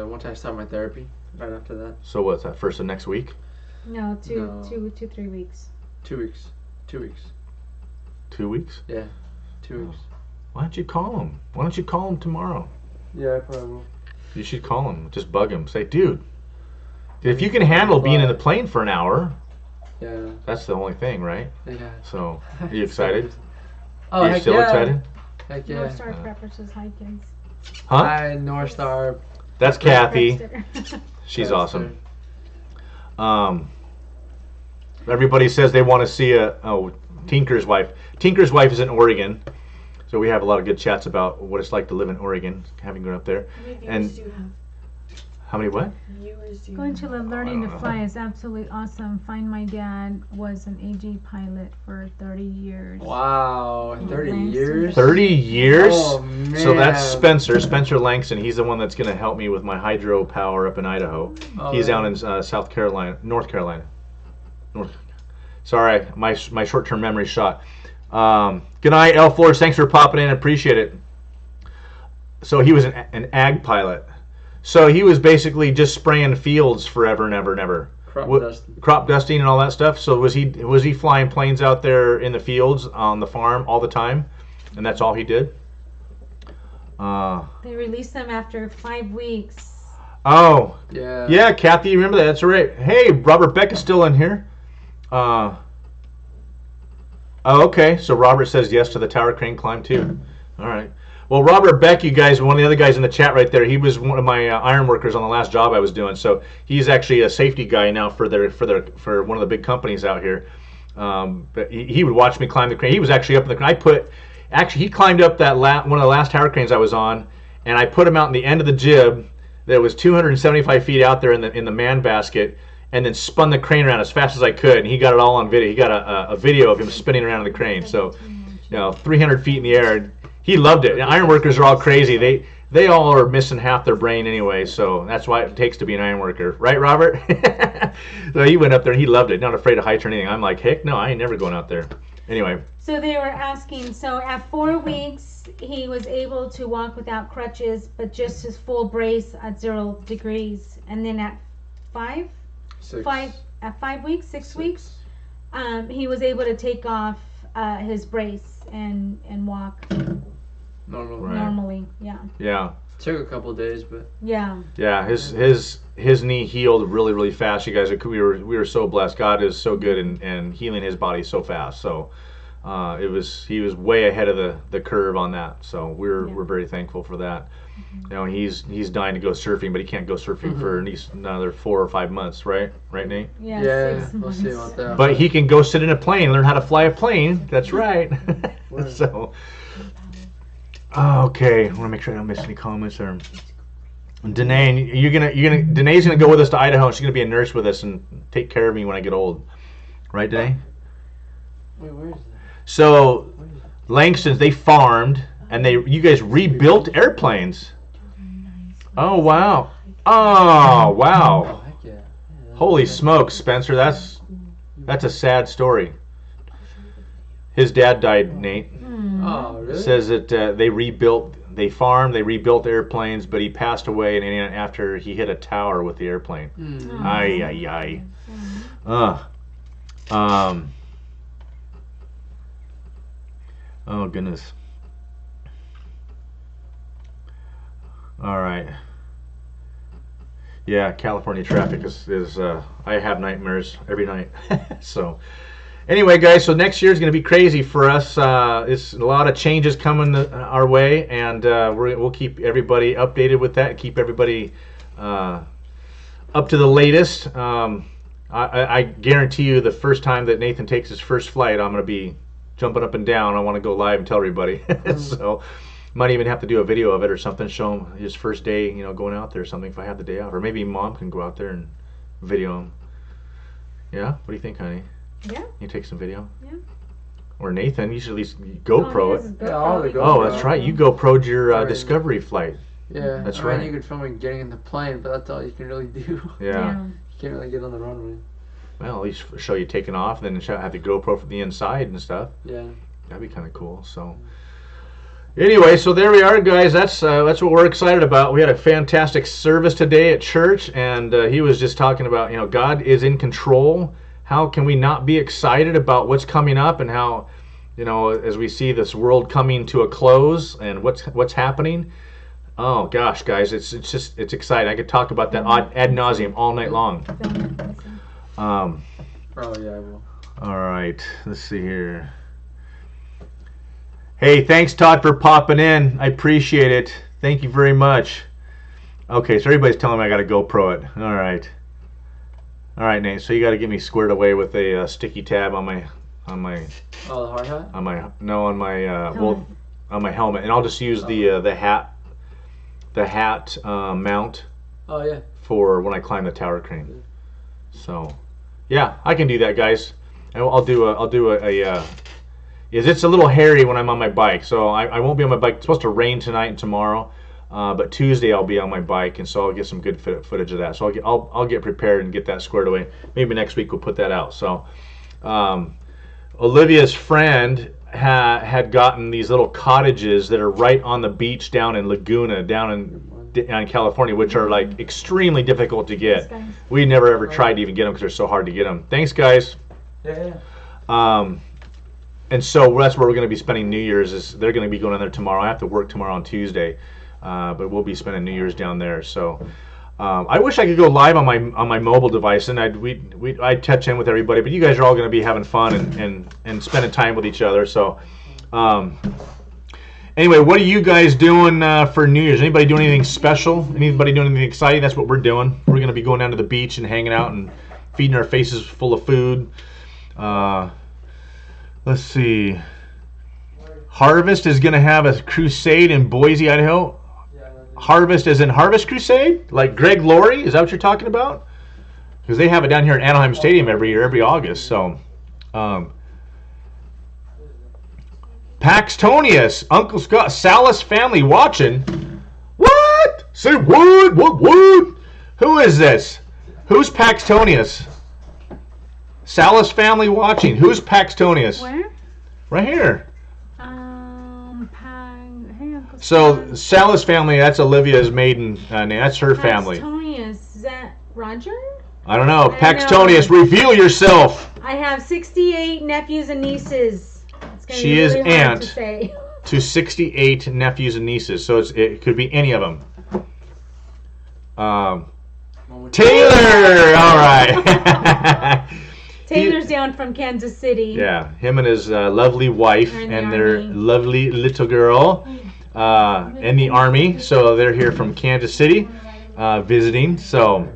once I start my therapy, right after that. So what's that? First of next week? No, two, No. 3 weeks. 2 weeks. 2 weeks. 2 weeks? Yeah, 2 weeks. Why don't you call him? Why don't you call him tomorrow? Yeah, I probably will. You should call him. Just bug him. Say, dude, if you can handle being in the plane for an hour, Yeah. that's the only thing, right? Yeah. So, are you excited? Oh, Are you heck still yeah. excited? Heck yeah. North Star Prepper says hi, kids. Huh? Hi, North Star. That's Kathy. Prepster. She's Prepster. awesome. Everybody says they want to see Tinker's wife. Tinker's wife is in Oregon, so we have a lot of good chats about what it's like to live in Oregon, having grown up there. How many And viewers do you have? how many what? Viewers do you Going have? to live I learning don't to know. fly is absolutely awesome. Find my dad was an AG pilot for 30 years. Wow, 30 Thanks. years? 30 years? Oh, man. So that's Spencer Langston. He's the one that's going to help me with my hydropower up in Idaho. Oh, He's yeah. down in North Carolina. Sorry, my short-term memory shot. Good night, L Flores. Thanks for popping in. Appreciate it. So he was an ag pilot. So he was basically just spraying fields forever and ever and ever. Crop dusting and all that stuff. So was he flying planes out there in the fields on the farm all the time, and that's all he did? They released them after 5 weeks. Yeah. Yeah, Kathy, you remember that? That's right. Hey, Robert Beck is still in here. Oh, okay. So Robert says yes to the tower crane climb too. All right. Well, Robert Beck, you guys, one of the other guys in the chat right there, he was one of my iron workers on the last job I was doing. So he's actually a safety guy now for one of the big companies out here. But he would watch me climb the crane. He was actually up in the crane. He climbed up that one of the last tower cranes I was on, and I put him out in the end of the jib that was 275 feet out there in the man basket, and then spun the crane around as fast as I could, and he got it all on video. He got a video of him spinning around in the crane. So, 300 feet in the air. He loved it. Iron workers are all crazy. They all are missing half their brain anyway, so that's why it takes to be an iron worker. Right, Robert? So he went up there and he loved it. Not afraid of heights or anything. I'm like, heck no, I ain't never going out there. Anyway. So they were asking, so at 4 weeks, he was able to walk without crutches, but just his full brace at 0 degrees. And then at 5 weeks, 6 weeks, he was able to take off his brace and walk normally. Yeah. Took a couple of days, but yeah. His knee healed really, really fast. You guys, we were so blessed. God is so good and healing his body so fast. So he was way ahead of the curve on that. So we're very thankful for that. He's dying to go surfing, but he can't go surfing for at least another 4 or 5 months, right? Right, Nate? Yeah. We'll see about that. But he can go sit in a plane, learn how to fly a plane. That's right. So. Okay, I want to make sure I don't miss any comments there. Danae, Danae's gonna go with us to Idaho. And she's gonna be a nurse with us and take care of me when I get old, right, Danae? Wait, where is that? So, Langston's, they farmed and you guys rebuilt airplanes. Oh wow! Oh wow! Heck yeah. Holy smokes, Spencer, that's a sad story. His dad died, Nate. Oh, really? Says that they farmed, they rebuilt airplanes, but he passed away after he hit a tower with the airplane. Ay. Oh goodness. All right. Yeah, California traffic is I have nightmares every night. So. Anyway, guys, so next year is going to be crazy for us. It's a lot of changes coming our way, and we'll keep everybody updated with that, keep everybody up to the latest. I guarantee you the first time that Nathan takes his first flight, I'm going to be jumping up and down. I want to go live and tell everybody. So might even have to do a video of it or something, show him his first day, going out there or something if I have the day off. Or maybe Mom can go out there and video him. Yeah? What do you think, honey? Yeah. You take some video? Yeah. Or Nathan, you should at least GoPro it. That's right. You GoPro'd your Discovery flight. Yeah. That's right. You could film it getting in the plane, but that's all you can really do. Yeah. You can't really get on the runway. Well, at least show you taking off, then have the GoPro from the inside and stuff. Yeah. That'd be kind of cool. So. Anyway, so there we are, guys. That's what we're excited about. We had a fantastic service today at church, and he was just talking about, God is in control. How can we not be excited about what's coming up and how, as we see this world coming to a close and what's happening? Oh gosh, guys, it's exciting. I could talk about that ad nauseum all night long. Oh yeah, I will. All right, let's see here. Hey, thanks Todd for popping in. I appreciate it. Thank you very much. Okay, so everybody's telling me I got to GoPro it. All right, Nate. So you got to get me squared away with a sticky tab on my. Oh, the hard hat. On my helmet, and I'll just use the hat mount. Oh yeah. For when I climb the tower crane. So, yeah, I can do that, guys. And I'll do a. It's a little hairy when I'm on my bike, so I won't be on my bike. It's supposed to rain tonight and tomorrow. But Tuesday I'll be on my bike, and so I'll get some good footage of that. So I'll get prepared and get that squared away. Maybe next week we'll put that out. So Olivia's friend had gotten these little cottages that are right on the beach down in Laguna, down in California, which are like extremely difficult to get. We never ever tried to even get them because they're so hard to get them. Thanks, guys. Yeah. And so that's where we're going to be spending New Year's. They're going to be going in there tomorrow. I have to work tomorrow on Tuesday. But we'll be spending New Year's down there. So I wish I could go live on my mobile device, and I'd touch in with everybody. But you guys are all going to be having fun and spending time with each other. So, anyway, what are you guys doing for New Year's? Anybody doing anything special? Anybody doing anything exciting? That's what we're doing. We're going to be going down to the beach and hanging out and feeding our faces full of food. Let's see. Harvest is going to have a crusade in Boise, Idaho. Harvest as in Harvest Crusade? Like Greg Laurie? Is that what you're talking about? Because they have it down here at Anaheim Stadium every year, every August. So, Paxtonius, Uncle Scott, Salas family watching. What? Say what? What? Who is this? Who's Paxtonius? Salas family watching. Who's Paxtonius? Where? Right here. Uncle So Salas family, that's Olivia's maiden name. That's her family. Paxtonius, is that Roger? I don't know. I Paxtonius, know. reveal yourself. I have 68 nephews and nieces. It's gonna She be is really hard aunt to say. to 68 nephews and nieces, so it could be any of them. Taylor, all right. Taylor's down from Kansas City. Yeah, him and his lovely wife and their lovely little girl in the Army. So they're here from Kansas City visiting. So,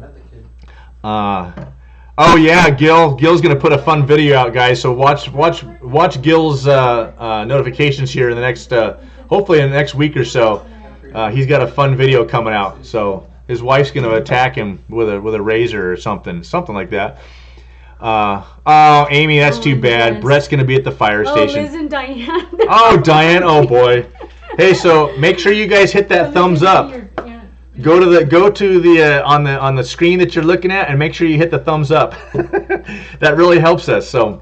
oh yeah, Gil's gonna put a fun video out, guys. So watch Gil's notifications here in the next, hopefully in the next week or so. He's got a fun video coming out. So his wife's gonna attack him with a razor or something like that. Oh, Amy, that's too bad. Yes. Brett's gonna be at the fire station. Oh, Liz and Diane. Oh, Diane. Oh boy. Hey, so make sure you guys hit that thumbs up. Go to the on the screen that you're looking at and make sure you hit the thumbs up. That really helps us. So,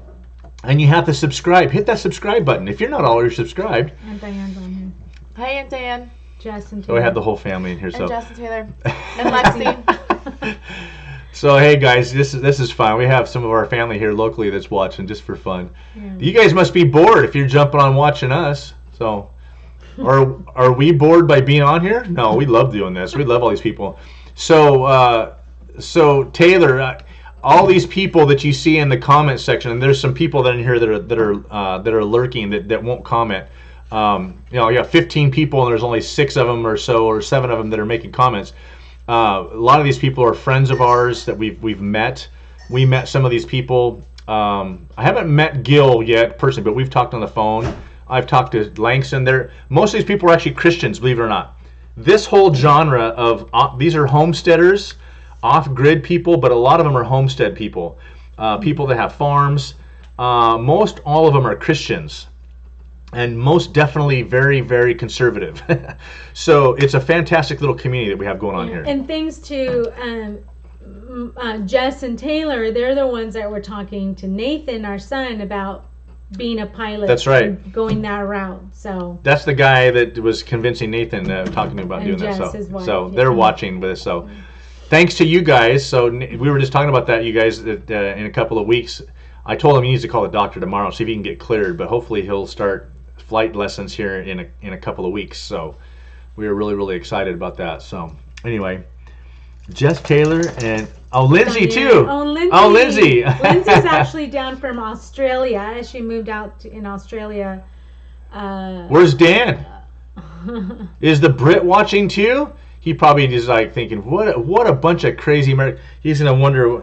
and you have to subscribe. Hit that subscribe button if you're not already subscribed. Aunt Diane's on here. Hi, Aunt Diane. Jess and So Taylor. we have the whole family in here. So. And Jess and Taylor. And Lexi. So hey guys, this is fun. We have some of our family here locally that's watching just for fun. Yeah. You guys must be bored if you're jumping on watching us. So, are we bored by being on here? No, we love doing this. We love all these people. So Taylor, all these people that you see in the comment section, and there's some people that are in here that are lurking that won't comment. You got 15 people and there's only 6 of them or so, or 7 of them that are making comments. A lot of these people are friends of ours that we've met. We met some of these people. I haven't met Gil yet personally, but we've talked on the phone. I've talked to Langston. Most of these people are actually Christians, believe it or not. This whole genre of these are homesteaders, off-grid people, but a lot of them are homestead people, people that have farms. Most all of them are Christians. And most definitely very, very conservative. So it's a fantastic little community that we have going on here. And thanks to Jess and Taylor, they're the ones that were talking to Nathan, our son, about being a pilot. That's right. And going that route. So that's the guy that was convincing Nathan, talking about doing Jess, that. his wife, So yeah. they're watching with us. So thanks to you guys. So we were just talking about that, you guys, that in a couple of weeks. I told him he needs to call the doctor tomorrow, see if he can get cleared. But hopefully he'll start flight lessons here in a couple of weeks. So we are really, really excited about that. So anyway, Jess, Taylor, and Lindsay too. Oh, Lindsay. Oh, Lindsay. Lindsay's actually down from Australia. She moved out in Australia. Where's Dan? Is the Brit watching too? He probably is like thinking, what a bunch of crazy Americans. He's gonna wonder,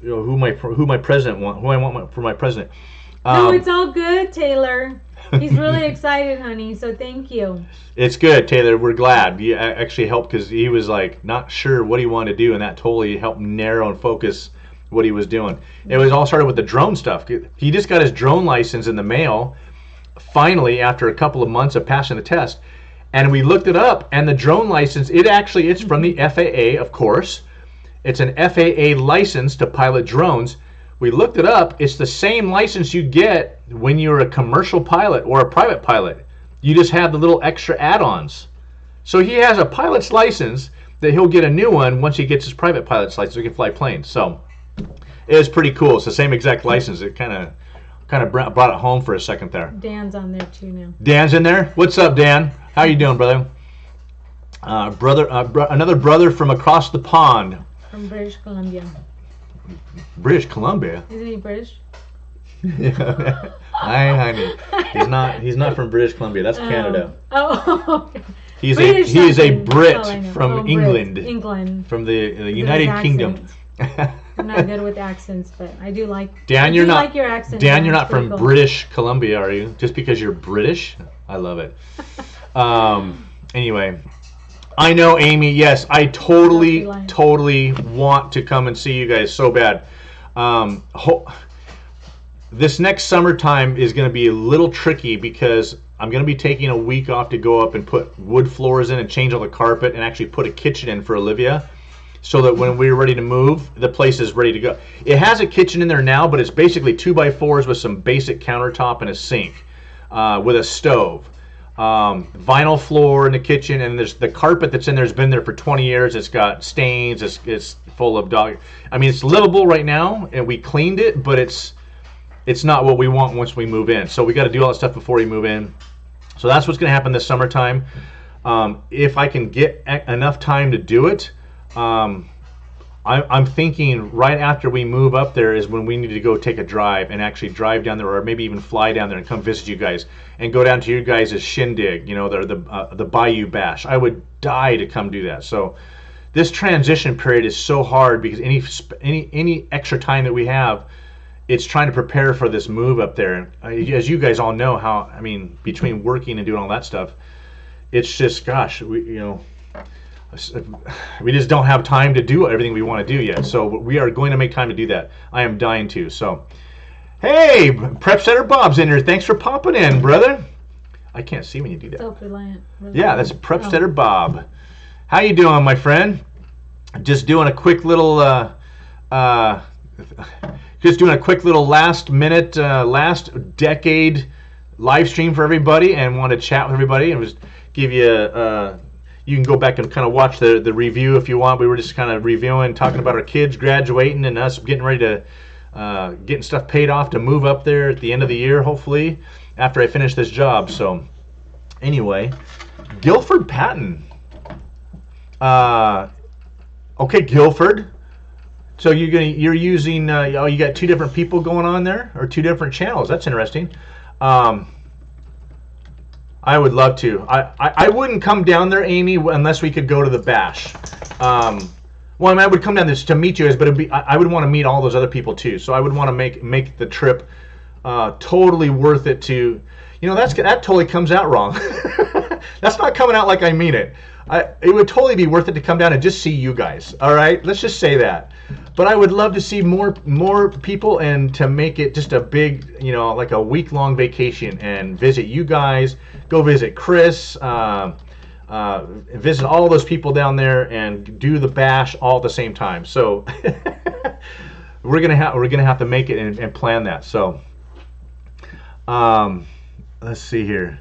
who my president want, who I want for my president. No, it's all good, Taylor. He's really excited, honey, so thank you. It's good, Taylor. We're glad. You actually helped because he was like not sure what he wanted to do, and that totally helped narrow and focus what he was doing. It was all started with the drone stuff. He just got his drone license in the mail, finally, after a couple of months of passing the test. And we looked it up, and the drone license, it's from the FAA, of course. It's an FAA license to pilot drones. We looked it up. It's the same license you get when you're a commercial pilot or a private pilot. You just have the little extra add-ons. So he has a pilot's license that he'll get a new one once he gets his private pilot's license so he can fly planes. So it was pretty cool. It's the same exact license. It kind of brought it home for a second there. Dan's on there too now. Dan's in there? What's up, Dan? How you doing, brother? Another brother from across the pond. From British Columbia. British Columbia? Isn't he British? Yeah. Hi, honey. He's not from British Columbia. That's Canada. Oh, okay. He is a Brit from England. Brit. England. From the United Kingdom. I'm not good with accents, but I do like. Dan, you're not like your accent. Dan, you're not from British Columbia, are you? Just because you're British? I love it. Anyway, I know, Amy. Yes, I totally want to come and see you guys so bad. This next summertime is going to be a little tricky because I'm going to be taking a week off to go up and put wood floors in and change all the carpet and actually put a kitchen in for Olivia, so that when we're ready to move, the place is ready to go. It has a kitchen in there now, but it's basically 2x4s with some basic countertop and a sink with a stove. Vinyl floor in the kitchen, and there's the carpet that's in there has been there for 20 years. It's got stains. It's full of dog. I mean, it's livable right now, and we cleaned it, but it's not what we want once we move in. So we got to do all that stuff before we move in. So that's what's going to happen this summertime. If I can get enough time to do it, I'm thinking right after we move up there is when we need to go take a drive and actually drive down there, or maybe even fly down there and come visit you guys and go down to you guys' shindig, the Bayou Bash. I would die to come do that. So this transition period is so hard because any extra time that we have, it's trying to prepare for this move up there. As you guys all know, between working and doing all that stuff, it's just, gosh, we just don't have time to do everything we want to do yet. So we are going to make time to do that. I am dying to. So, hey, Prep Setter Bob's in here. Thanks for popping in, brother. I can't see when you do that. Self-reliant. Yeah, that's Prep Setter Bob. How you doing, my friend? Just doing a quick little, last minute, last decade live stream for everybody, and want to chat with everybody and just give you you can go back and kind of watch the review if you want. We were just kind of reviewing, talking about our kids graduating and us getting ready to getting stuff paid off to move up there at the end of the year, hopefully, after I finish this job. So anyway, Guilford Patton. Okay, Guilford. So you're using you got two different people going on there, or two different channels. That's interesting. I would love to. I wouldn't come down there, Amy, unless we could go to the bash. I would come down there to meet you guys, but I would want to meet all those other people too. So I would want to make the trip totally worth it to. That totally comes out wrong. That's not coming out like I mean it. It would totally be worth it to come down and just see you guys. All right, let's just say that. But I would love to see more people and to make it just a big, like a week-long vacation and visit you guys. Go visit Chris. Visit all those people down there and do the bash all at the same time. So we're gonna have to make it and plan that. So let's see here.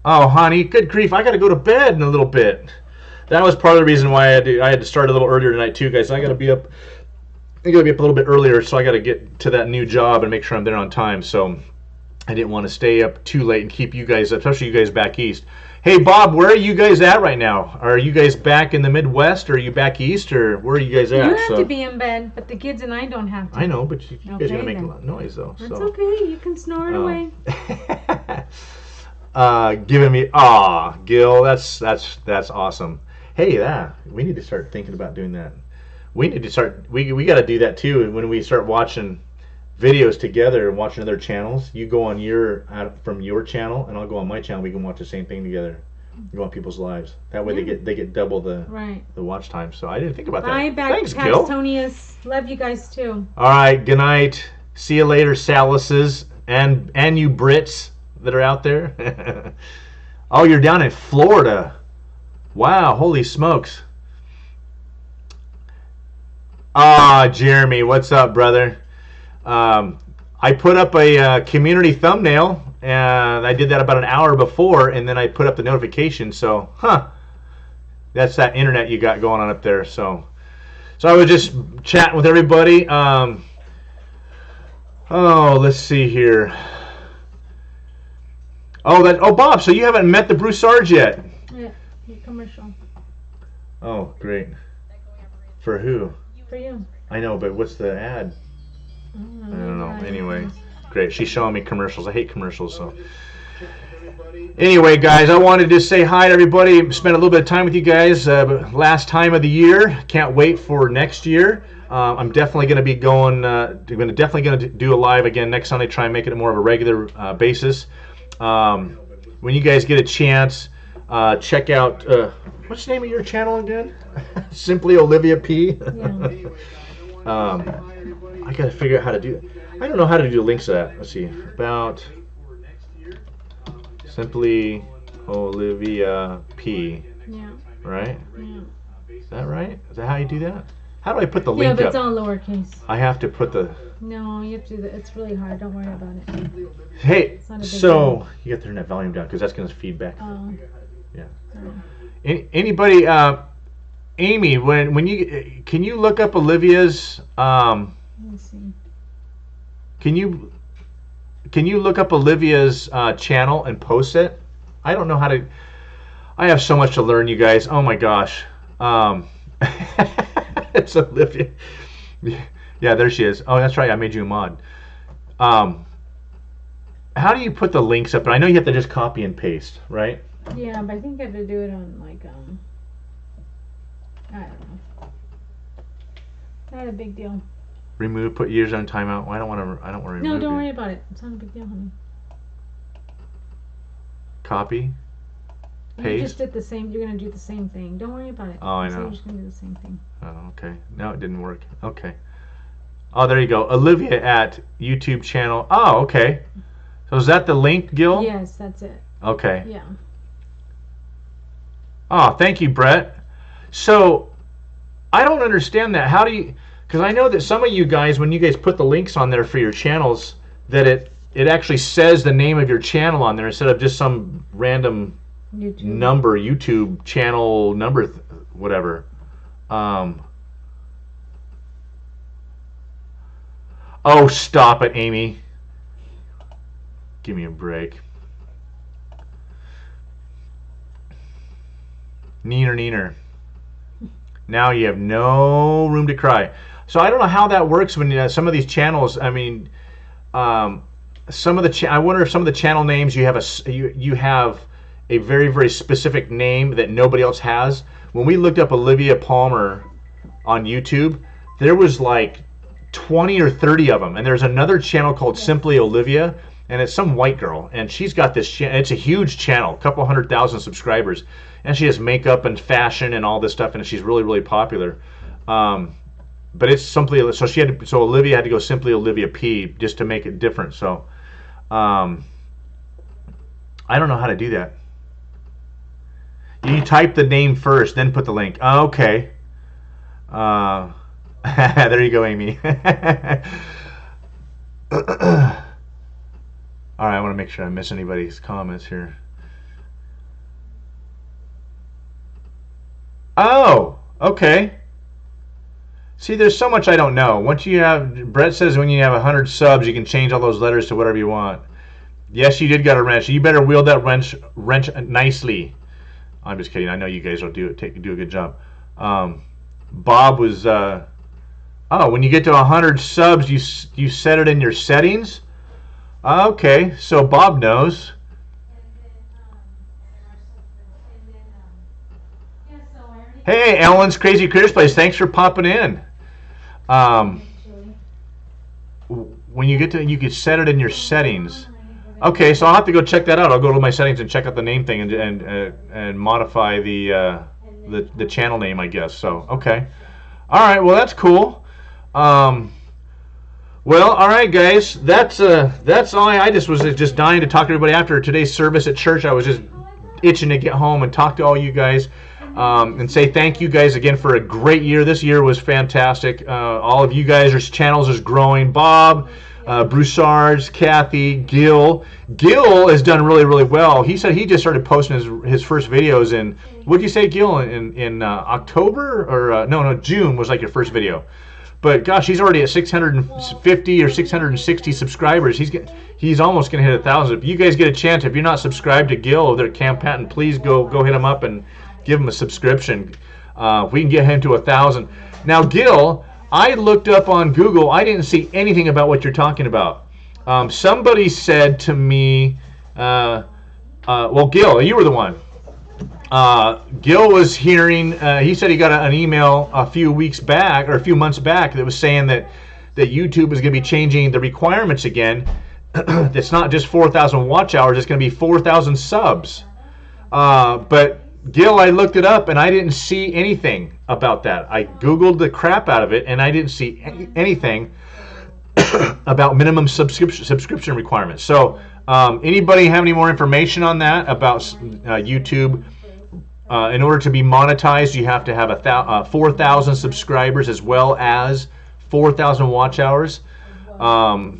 Oh, honey, good grief! I got to go to bed in a little bit. That was part of the reason why I had to start a little earlier tonight too, guys. I got to be up. I got to be up a little bit earlier, so I got to get to that new job and make sure I'm there on time. So I didn't want to stay up too late and keep you guys, especially you guys back east. Hey, Bob, where are you guys at right now? Are you guys back in the Midwest, or are you back east, or where are you guys at? You have to be in bed, but the kids and I don't have to. I know, but you guys are gonna make a lot of noise though. That's okay. You can snore it away. Giving me Gil, that's awesome. Hey, we need to start thinking about doing that. We need to start. We got to do that too. When we start watching videos together and watching other channels, you go on from your channel, and I'll go on my channel. We can watch the same thing together. Go on people's lives. That way they get double the watch time. So I didn't think about that. Bye, back. Thanks, Gil. Tonius. Love you guys too. All right. Good night. See you later, Salises, and you Brits that are out there. Oh, you're down in Florida. Wow, holy smokes. Jeremy, what's up, brother? I put up a community thumbnail, and I did that about an hour before, and then I put up the notification. So, that's that internet you got going on up there. So I was just chatting with everybody. Let's see here. Bob, so you haven't met the Broussards yet. Yeah, your commercial. Oh, great. For who? For you. I know, but what's the ad? I I don't know. Anyway, great. She's showing me commercials. I hate commercials, so. Anyway, guys, I wanted to say hi to everybody. Spent a little bit of time with you guys. Last time of the year. Can't wait for next year. I'm definitely going to be going. Definitely going to do a live again next Sunday. Try and make it more of a regular basis. When you guys get a chance, check out. What's the name of your channel again? Simply Olivia P. Yeah. I got to figure out how to do it. I don't know how to do links to that. Let's see. About Simply Olivia P. Yeah. Right? Yeah. Is that right? Is that how you do that? How do I put the Yeah, link but up? it's all lowercase. I have to put the. No, you have to do that. It's really hard. Don't worry about it. Hey, not a big so you got to turn that volume down because that's going to feedback. Oh. Yeah. Sorry. Anybody, Amy, when you can you look up Olivia's Let me see. Can you look up Olivia's channel and post it? I don't know how to. I have so much to learn, you guys. Oh my gosh. It's Olivia. Yeah, there she is. Oh, that's right. I made you a mod. How do you put the links up? I know you have to just copy and paste, right? Yeah, but I think I have to do it on like I don't know. Not a big deal. Remove, put years on timeout. Well, I don't want to remove. No, don't it. worry about it. It's not a big deal, honey. Copy. You Paste. just did the same. You're gonna do the same thing. Don't worry about it. Oh, I So know. you're just gonna do the same thing. Oh, okay. No, it didn't work. Okay. Oh, there you go. Olivia at YouTube channel. Oh, okay. So is that the link, Gil? Yes, that's it. Okay. Yeah. Oh, thank you, Brett. So, I don't understand that. How do you... Because I know that some of you guys, when you guys put the links on there for your channels, that it actually says the name of your channel on there instead of just some random YouTube. number, YouTube channel number, whatever. Oh, stop it, Amy. Give me a break. Neener. Now you have no room to cry. So I don't know how that works when some of these channels. I mean, some of the I wonder if some of the channel names you have you have a very, very specific name that nobody else has. When we looked up Olivia Palmer on YouTube, there was like 20 or 30 of them, and there's another channel called Simply Olivia, and it's some white girl, and she's got this. It's a huge channel, a couple 100,000 subscribers, and she has makeup and fashion and all this stuff, and she's really, really popular. But it's Simply, so Olivia had to go Simply Olivia P just to make it different. So I don't know how to do that. You type the name first, then put the link. Oh, okay. There you go, Amy. All right, I want to make sure I miss anybody's comments here. Oh, okay. See, there's so much I don't know. Once you have, Brett says when you have 100 subs, you can change all those letters to whatever you want. Yes, you did got a wrench. You better wield that wrench nicely. I'm just kidding. I know you guys will do a good job. Bob was. Oh, when you get to 100 subs, you set it in your settings. Okay, so Bob knows. Hey, Ellen's Crazy Critters Place. Thanks for popping in. When you get to, you can set it in your settings. Okay, so I'll have to go check that out. I'll go to my settings and check out the name thing and modify the channel name, I guess. So okay, all right. Well, that's cool. Well, all right, guys. That's all. I just was just dying to talk to everybody after today's service at church. I was just itching to get home and talk to all you guys. And say thank you guys again for a great year. This year was fantastic. All of you guys, your channels is growing. Bob, Broussard's, Kathy, Gil. Gil has done really, really well. He said he just started posting his first videos in, what did you say, Gil, in October? Or no, June was like your first video. But gosh, he's already at 650 or 660 subscribers. He's almost going to hit 1,000. If you guys get a chance, if you're not subscribed to Gil over there at Camp Patton, please go hit him up and give him a subscription. If we can get him to 1,000. Now, Gil, I looked up on Google. I didn't see anything about what you're talking about. Somebody said to me, well, Gil, you were the one. Gil was hearing, he said he got an email a few months back that was saying that YouTube is going to be changing the requirements again. It's not just 4,000 watch hours, it's going to be 4,000 subs. But Gil, I looked it up and I didn't see anything about that. I Googled the crap out of it and I didn't see anything about minimum subscription requirements. So anybody have any more information on that about YouTube? In order to be monetized, you have to have 4,000 subscribers as well as 4,000 watch hours.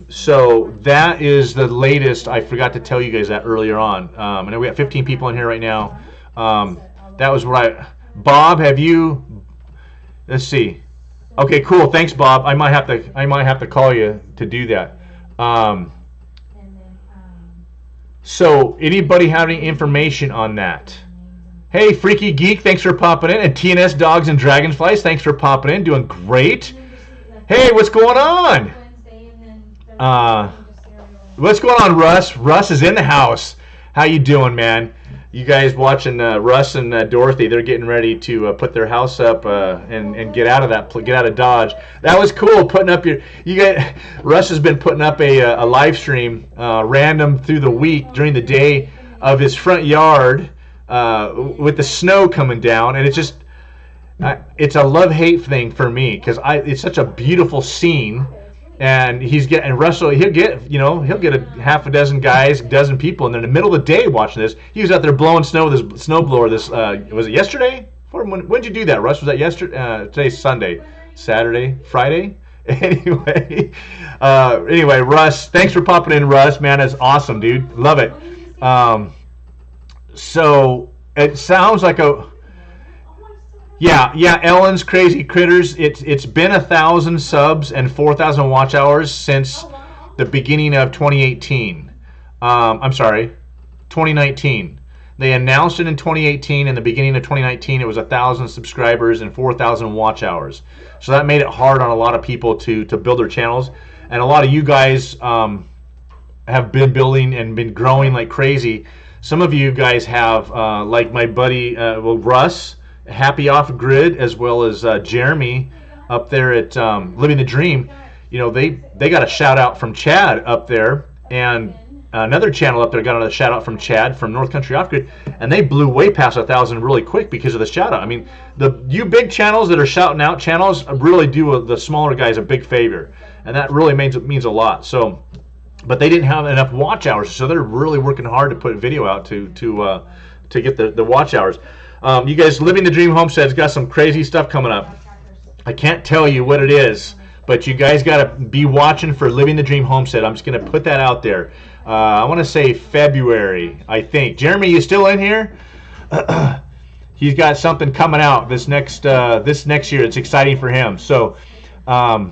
So that is the latest. I forgot to tell you guys that earlier on. I know we got 15 people in here right now. That was right. Bob, have you? Let's see. Okay, cool. Thanks, Bob. I might have to call you to do that. So anybody have any information on that? Hey, Freaky Geek, thanks for popping in. And TNS Dogs and Dragonflies, thanks for popping in. Doing great. Hey, what's going on? What's going on, Russ? Russ is in the house. How you doing, man? You guys watching Russ and Dorothy? They're getting ready to put their house up and get out of Dodge. That was cool. Putting up Russ has been putting up a live stream random through the week during the day of his front yard with the snow coming down, and it's a love-hate thing for me because it's such a beautiful scene. And Russell, he'll get a half a dozen guys, a dozen people, and then in the middle of the day watching this, he was out there blowing snow with his snowblower. Was it yesterday? When did you do that, Russ? Was that yesterday? Today's Sunday, Saturday, Friday. Anyway, Russ, thanks for popping in, Russ. Man, that's awesome, dude. Love it. So it sounds like Yeah, Ellen's Crazy Critters. It's been 1,000 subs and 4,000 watch hours since the beginning of 2018. I'm sorry, 2019. They announced it in 2018. In the beginning of 2019, it was 1,000 subscribers and 4,000 watch hours. So that made it hard on a lot of people to build their channels. And a lot of you guys have been building and been growing like crazy. Some of you guys have, like my buddy, Russ, Happy Off Grid, as well as Jeremy up there at Living the Dream. They got a shout out from Chad up there, and another channel up there got a shout out from Chad from North Country Off Grid, and they blew way past 1,000 really quick because of the shout out. I mean, you big channels that are shouting out channels really do the smaller guys a big favor, and that really means a lot. So, but they didn't have enough watch hours, so they're really working hard to put video out to get the watch hours. You guys, Living the Dream Homestead's got some crazy stuff coming up. I can't tell you what it is, but you guys got to be watching for Living the Dream Homestead. I'm just going to put that out there. I want to say February, I think. Jeremy, you still in here? He's got something coming out this next year. It's exciting for him. So, I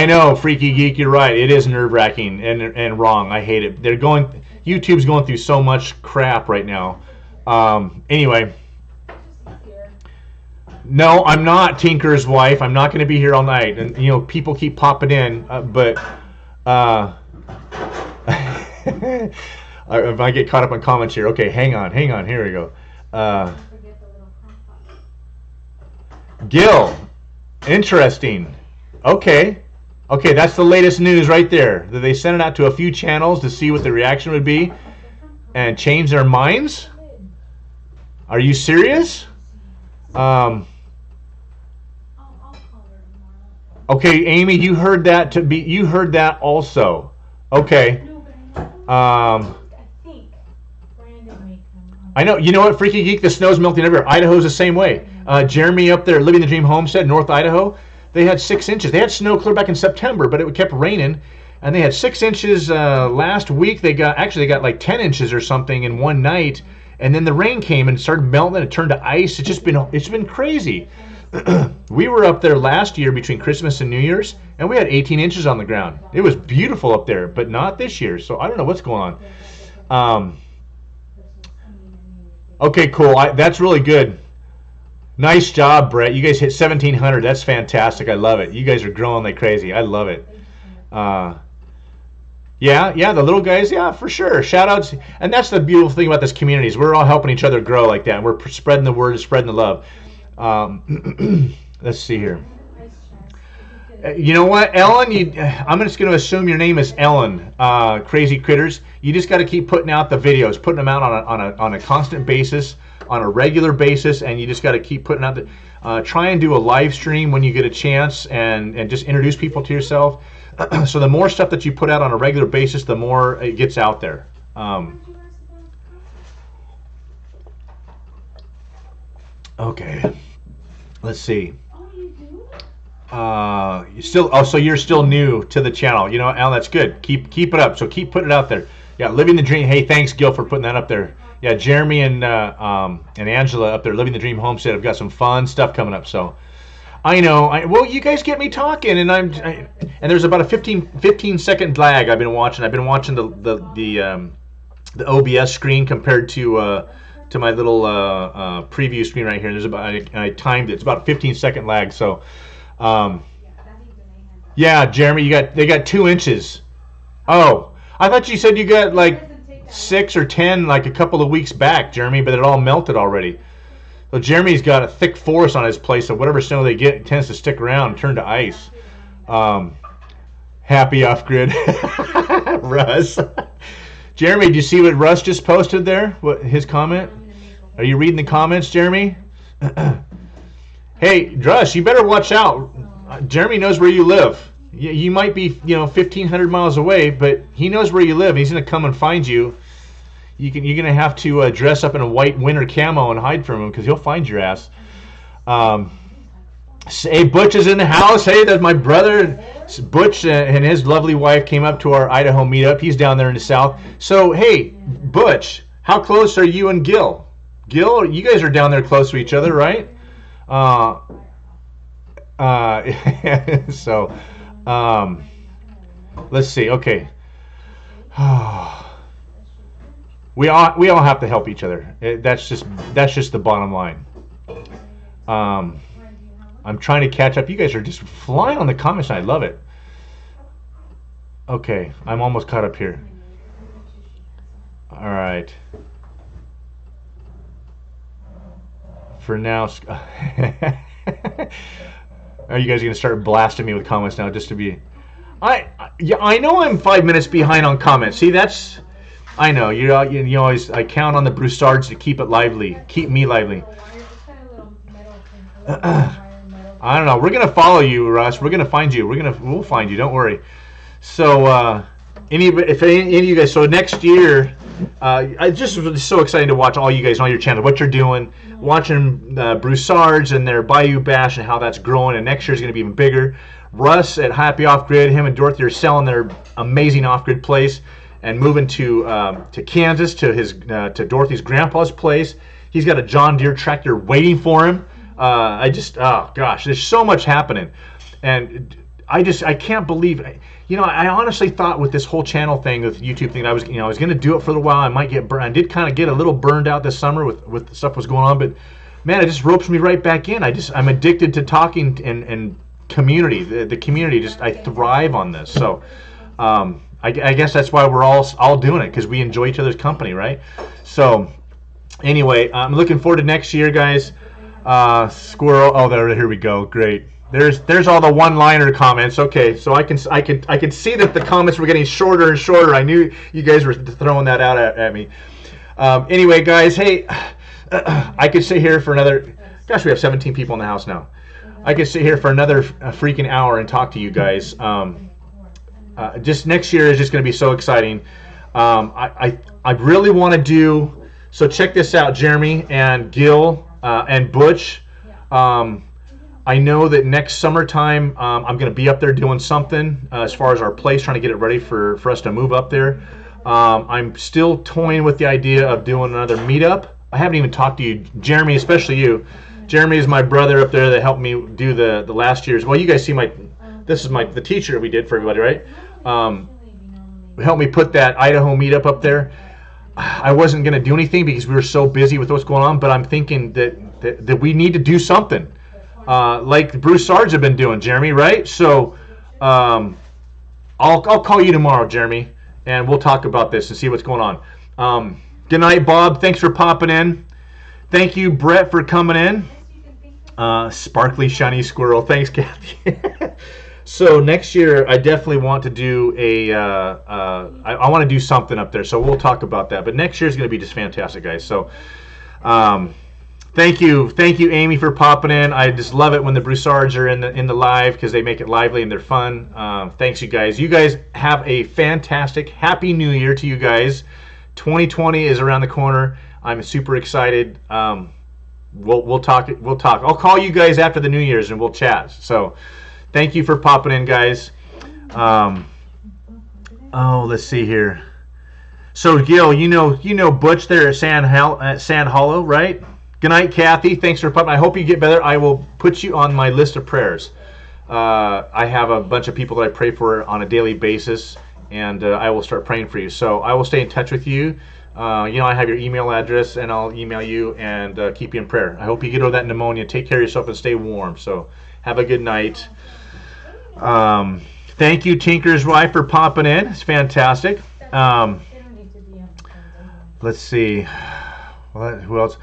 know, Freaky Geek, you're right. It is nerve-wracking and wrong. I hate it. YouTube's going through so much crap right now. Anyway, no, I'm not Tinker's wife. I'm not going to be here all night. And people keep popping in, but if I get caught up on comments here, okay, hang on. Here we go. Gil, interesting. Okay, that's the latest news right there. They sent it out to a few channels to see what the reaction would be, and change their minds. Are you serious? Okay, Amy, you heard that also. Okay. I know. You know what, Freaky Geek? The snow's melting everywhere. Idaho's the same way. Jeremy up there, Living the Dream Homestead, North Idaho, they had 6 inches. They had snow clear back in September, but it kept raining, and they had 6 inches last week. They got like 10 inches or something in one night, and then the rain came and started melting, and it turned to ice. It's been crazy. We were up there last year between Christmas and New Year's, and we had 18 inches on the ground. It was beautiful up there, but not this year. So I don't know what's going on. Okay, cool. That's really good. Nice job, Brett. You guys hit 1,700. That's fantastic. I love it. You guys are growing like crazy. I love it. Yeah, the little guys, yeah, for sure. Shout outs. And that's the beautiful thing about this community is we're all helping each other grow like that. And we're spreading the word, spreading the love. Let's see here. You know what, Ellen? I'm just going to assume your name is Ellen. Crazy Critters. You just got to keep putting out the videos, putting them out on a constant basis, on a regular basis, and you just got to keep putting out the. Try and do a live stream when you get a chance, and just introduce people to yourself. So the more stuff that you put out on a regular basis, the more it gets out there. Okay, let's see. So you're still new to the channel. You know, Al, that's good. Keep it up. So keep putting it out there. Yeah, living the dream. Hey, thanks, Gil, for putting that up there. Yeah, Jeremy and Angela up there, living the dream homestead, have got some fun stuff coming up. So I know. Well, you guys get me talking, and and there's about a 15 second lag. I've been watching the OBS screen compared to my little preview screen right here. There's I timed it. It's about a 15-second lag. So. Yeah, Jeremy, they got 2 inches. Oh, I thought you said you got like 6 or 10 like a couple of weeks back, Jeremy, but it all melted already. So Jeremy's got a thick forest on his place, so whatever snow they get tends to stick around and turn to ice. Happy off grid, Russ. Jeremy, do you see what Russ just posted there? What his comment? Are you reading the comments, Jeremy? Hey, Russ, you better watch out. Jeremy knows where you live. You might be, 1,500 miles away, but he knows where you live. He's going to come and find you. You're going to have to dress up in a white winter camo and hide from him because he'll find your ass. Hey, Butch is in the house. Hey, that's my brother. Butch and his lovely wife came up to our Idaho meetup. He's down there in the south. So, hey, Butch, how close are you and Gil? Gil, you guys are down there close to each other, right? Let's see. Okay. We all have to help each other. That's just the bottom line. I'm trying to catch up. You guys are just flying on the comments, and I love it. Okay, I'm almost caught up here. All right. For now, are you guys going to start blasting me with comments now just to be... I know I'm 5 minutes behind on comments. See, I know. You always... I count on the Broussards to keep it lively. Keep me lively. I don't know. We're going to follow you, Russ. We're going to find you. We'll find you. Don't worry. So, if any of you guys... So, next year... I just was so excited to watch all you guys on your channel, what you're doing, watching Broussards and their Bayou Bash and how that's growing, and next year's going to be even bigger. Russ at Happy Off Grid, him and Dorothy are selling their amazing off grid place and moving to Kansas to Dorothy's grandpa's place. He's got a John Deere tractor waiting for him. Oh gosh, there's so much happening, and I can't believe it. I honestly thought with this whole channel thing, with YouTube thing, I was going to do it for a while. I might get burned. I did kind of get a little burned out this summer with the stuff that was going on, but man, it just ropes me right back in. I'm addicted to talking and community. The community, I thrive on this. So I guess that's why we're all doing it, because we enjoy each other's company, right? So anyway, I'm looking forward to next year, guys. Squirrel. Oh, here we go. Great. There's all the one-liner comments. Okay, so I can see that the comments were getting shorter and shorter. I knew you guys were throwing that out at me. Anyway, guys, hey, I could sit here for another. Gosh, we have 17 people in the house now. I could sit here for another freaking hour and talk to you guys. Just next year is just going to be so exciting. I really want to do. So check this out, Jeremy and Gil and Butch. I know that next summertime I'm going to be up there doing something as far as our place, trying to get it ready for us to move up there. I'm still toying with the idea of doing another meetup. I haven't even talked to you, Jeremy, especially you. Jeremy is my brother up there that helped me do the last year's. Well, you guys see this is the t-shirt we did for everybody, right? Helped me put that Idaho meetup up there. I wasn't going to do anything because we were so busy with what's going on, but I'm thinking that we need to do something, like the Broussards have been doing, Jeremy, right? So I'll call you tomorrow, Jeremy, and we'll talk about this and see what's going on. Good night, Bob. Thanks for popping in. Thank you, Brett, for coming in. Sparkly, shiny squirrel. Thanks, Kathy. So next year, I definitely want to do I want to do something up there. So we'll talk about that. But next year is going to be just fantastic, guys. So thank you, Amy, for popping in. I just love it when the Broussards are in the live because they make it lively and they're fun. Thanks, you guys. You guys have a fantastic, happy New Year to you guys. 2020 is around the corner. I'm super excited. We'll talk. I'll call you guys after the New Year's and we'll chat. So thank you for popping in, guys. Let's see here. So Gil, you know Butch there at Sand Hollow, right? Good night, Kathy. Thanks for popping. I hope you get better. I will put you on my list of prayers. I have a bunch of people that I pray for on a daily basis, and I will start praying for you. So I will stay in touch with you. I have your email address, and I'll email you and keep you in prayer. I hope you get over that pneumonia. Take care of yourself and stay warm. So have a good night. Thank you, Tinker's wife, for popping in. It's fantastic. Let's see. Who else?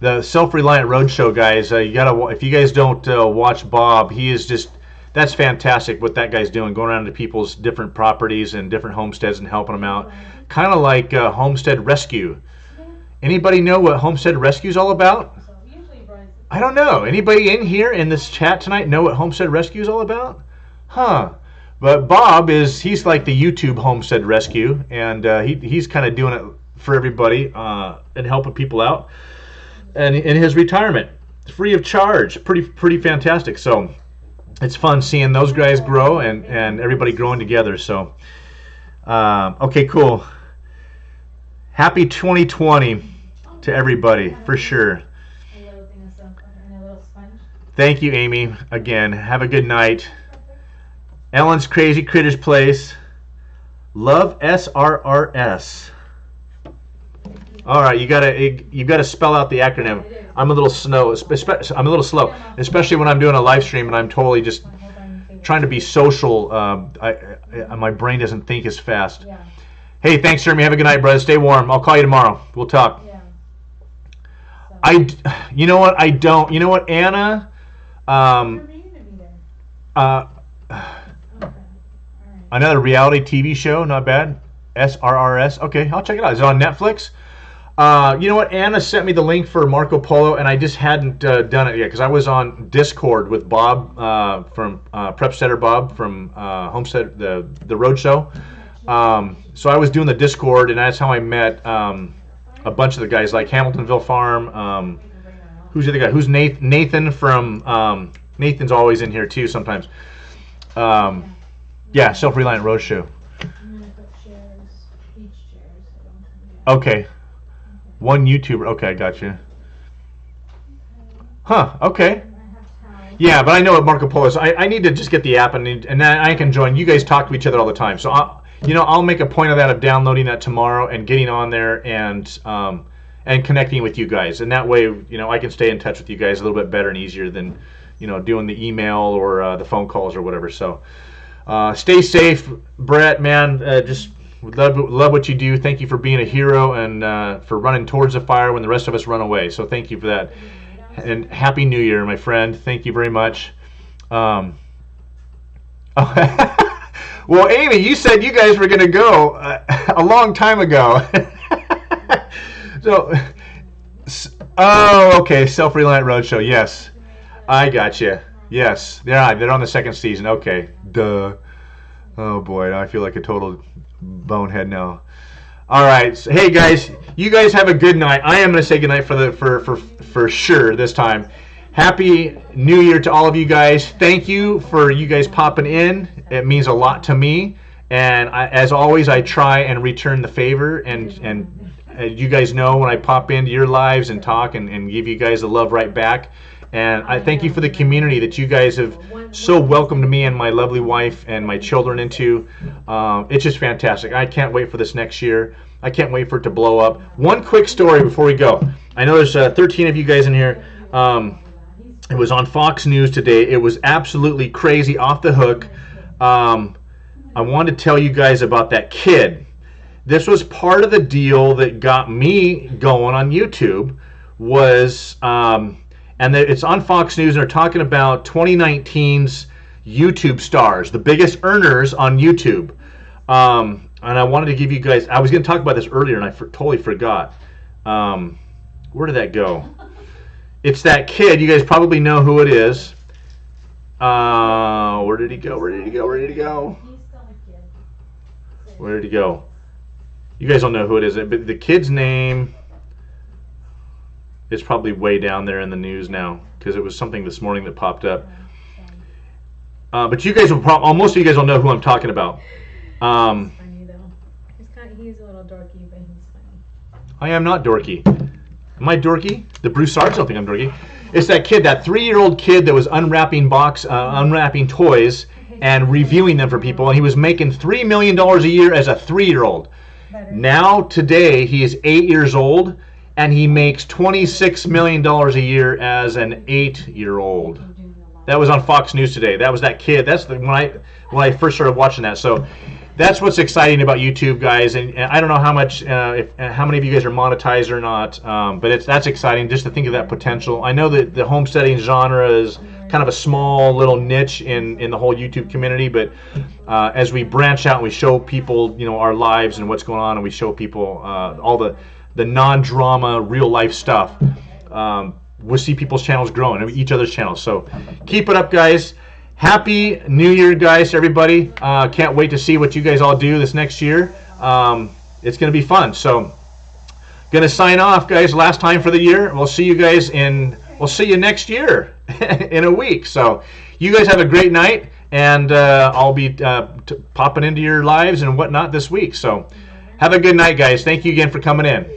The Self-Reliant Roadshow guys. If you guys don't watch Bob, he is just. That's fantastic what that guy's doing, going around to people's different properties and different homesteads and helping them out. Kind of like Homestead Rescue. Anybody know what Homestead Rescue is all about? I don't know. Anybody in here in this chat tonight know what Homestead Rescue is all about? Huh. But Bob he's like the YouTube Homestead Rescue, and he's kind of doing it for everybody and helping people out. And in his retirement, free of charge. Pretty fantastic. So it's fun seeing those guys grow and everybody growing together. So, okay, cool. Happy 2020 to everybody, for sure. Thank you, Amy. Again, have a good night. Ellen's Crazy Critters Place. Love SRRS. All right, you gotta spell out the acronym. I'm a little slow, especially when I'm doing a live stream and I'm totally just trying to be social. My brain doesn't think as fast. Hey, thanks, Jeremy. Have a good night, brother. Stay warm. I'll call you tomorrow. We'll talk. You know what? I don't. You know what, Anna? Another reality TV show. Not bad. SRRS. Okay, I'll check it out. Is it on Netflix? You know what? Anna sent me the link for Marco Polo, and I just hadn't done it yet because I was on Discord with Bob from Prepsteader Bob from Homestead, the Roadshow. So I was doing the Discord, and that's how I met a bunch of the guys like Hamiltonville Farm. Who's the other guy? Who's Nathan from? Nathan's always in here too sometimes. Yeah, Self-Reliant Roadshow. Okay. One YouTuber. Okay, I got you. Huh. Okay. Yeah, but I know what Marco Polo is. I need to just get the app and then I can join. You guys talk to each other all the time, so I'll make a point of that, of downloading that tomorrow and getting on there and connecting with you guys, and that way I can stay in touch with you guys a little bit better and easier than doing the email or the phone calls or whatever. So stay safe, Brett. Man, just. Love what you do. Thank you for being a hero and for running towards the fire when the rest of us run away. So thank you for that. And Happy New Year, my friend. Thank you very much. Well, Amy, you said you guys were going to go a long time ago. Okay. Self-Reliant Roadshow. Yes. I got you. Yes. They're on the second season. Okay. Duh. Oh, boy. I feel like a total bonehead now. All right, so, hey guys, you guys have a good night. I am going to say good night for sure this time. Happy New Year to all of you guys. Thank you for you guys popping in. It means a lot to me, and as always, I try and return the favor. And you guys know when I pop into your lives and talk and give you guys the love right back, And I thank you for the community that you guys have so welcomed me and my lovely wife and my children into. It's just fantastic. I can't wait for this next year. I can't wait for it to blow up. One quick story before we go. I know there's 13 of you guys in here. It was on Fox News today. It was absolutely crazy, off the hook. I wanted to tell you guys about that kid. This was part of the deal that got me going on YouTube. It's on Fox News, and they're talking about 2019's YouTube stars, the biggest earners on YouTube. And I wanted to give you guys, I was going to talk about this earlier, and I totally forgot. Where did that go? It's that kid. You guys probably know who it is. Where did he go? Where did he go? Where did he go? Where did he go? You guys don't know who it is, but the kid's name... It's probably way down there in the news now because it was something this morning that popped up. But you guys will most of you guys will know who I'm talking about. He's funny though. He's a little dorky, but he's funny. I am not dorky. Am I dorky? The Bruce Sarge don't think I'm dorky. It's that kid, that 3-year-old kid that was unwrapping toys and reviewing them for people, and he was making $3 million a year as a 3-year-old. Now today he is 8 years old. And he makes $26 million a year as an 8-year-old. That was on Fox News today. That was that kid. That's when I first started watching that. So that's what's exciting about YouTube, guys. And I don't know how many of you guys are monetized or not, but that's exciting just to think of that potential. I know that the homesteading genre is kind of a small little niche in the whole YouTube community, but as we branch out and we show people, our lives and what's going on, and we show people all the non-drama, real-life stuff, we'll see people's channels growing, each other's channels. So keep it up, guys. Happy New Year, guys, everybody. Can't wait to see what you guys all do this next year. It's going to be fun. So going to sign off, guys. Last time for the year. We'll see you guys we'll see you next year in a week. So you guys have a great night, and I'll be popping into your lives and whatnot this week. So have a good night, guys. Thank you again for coming in.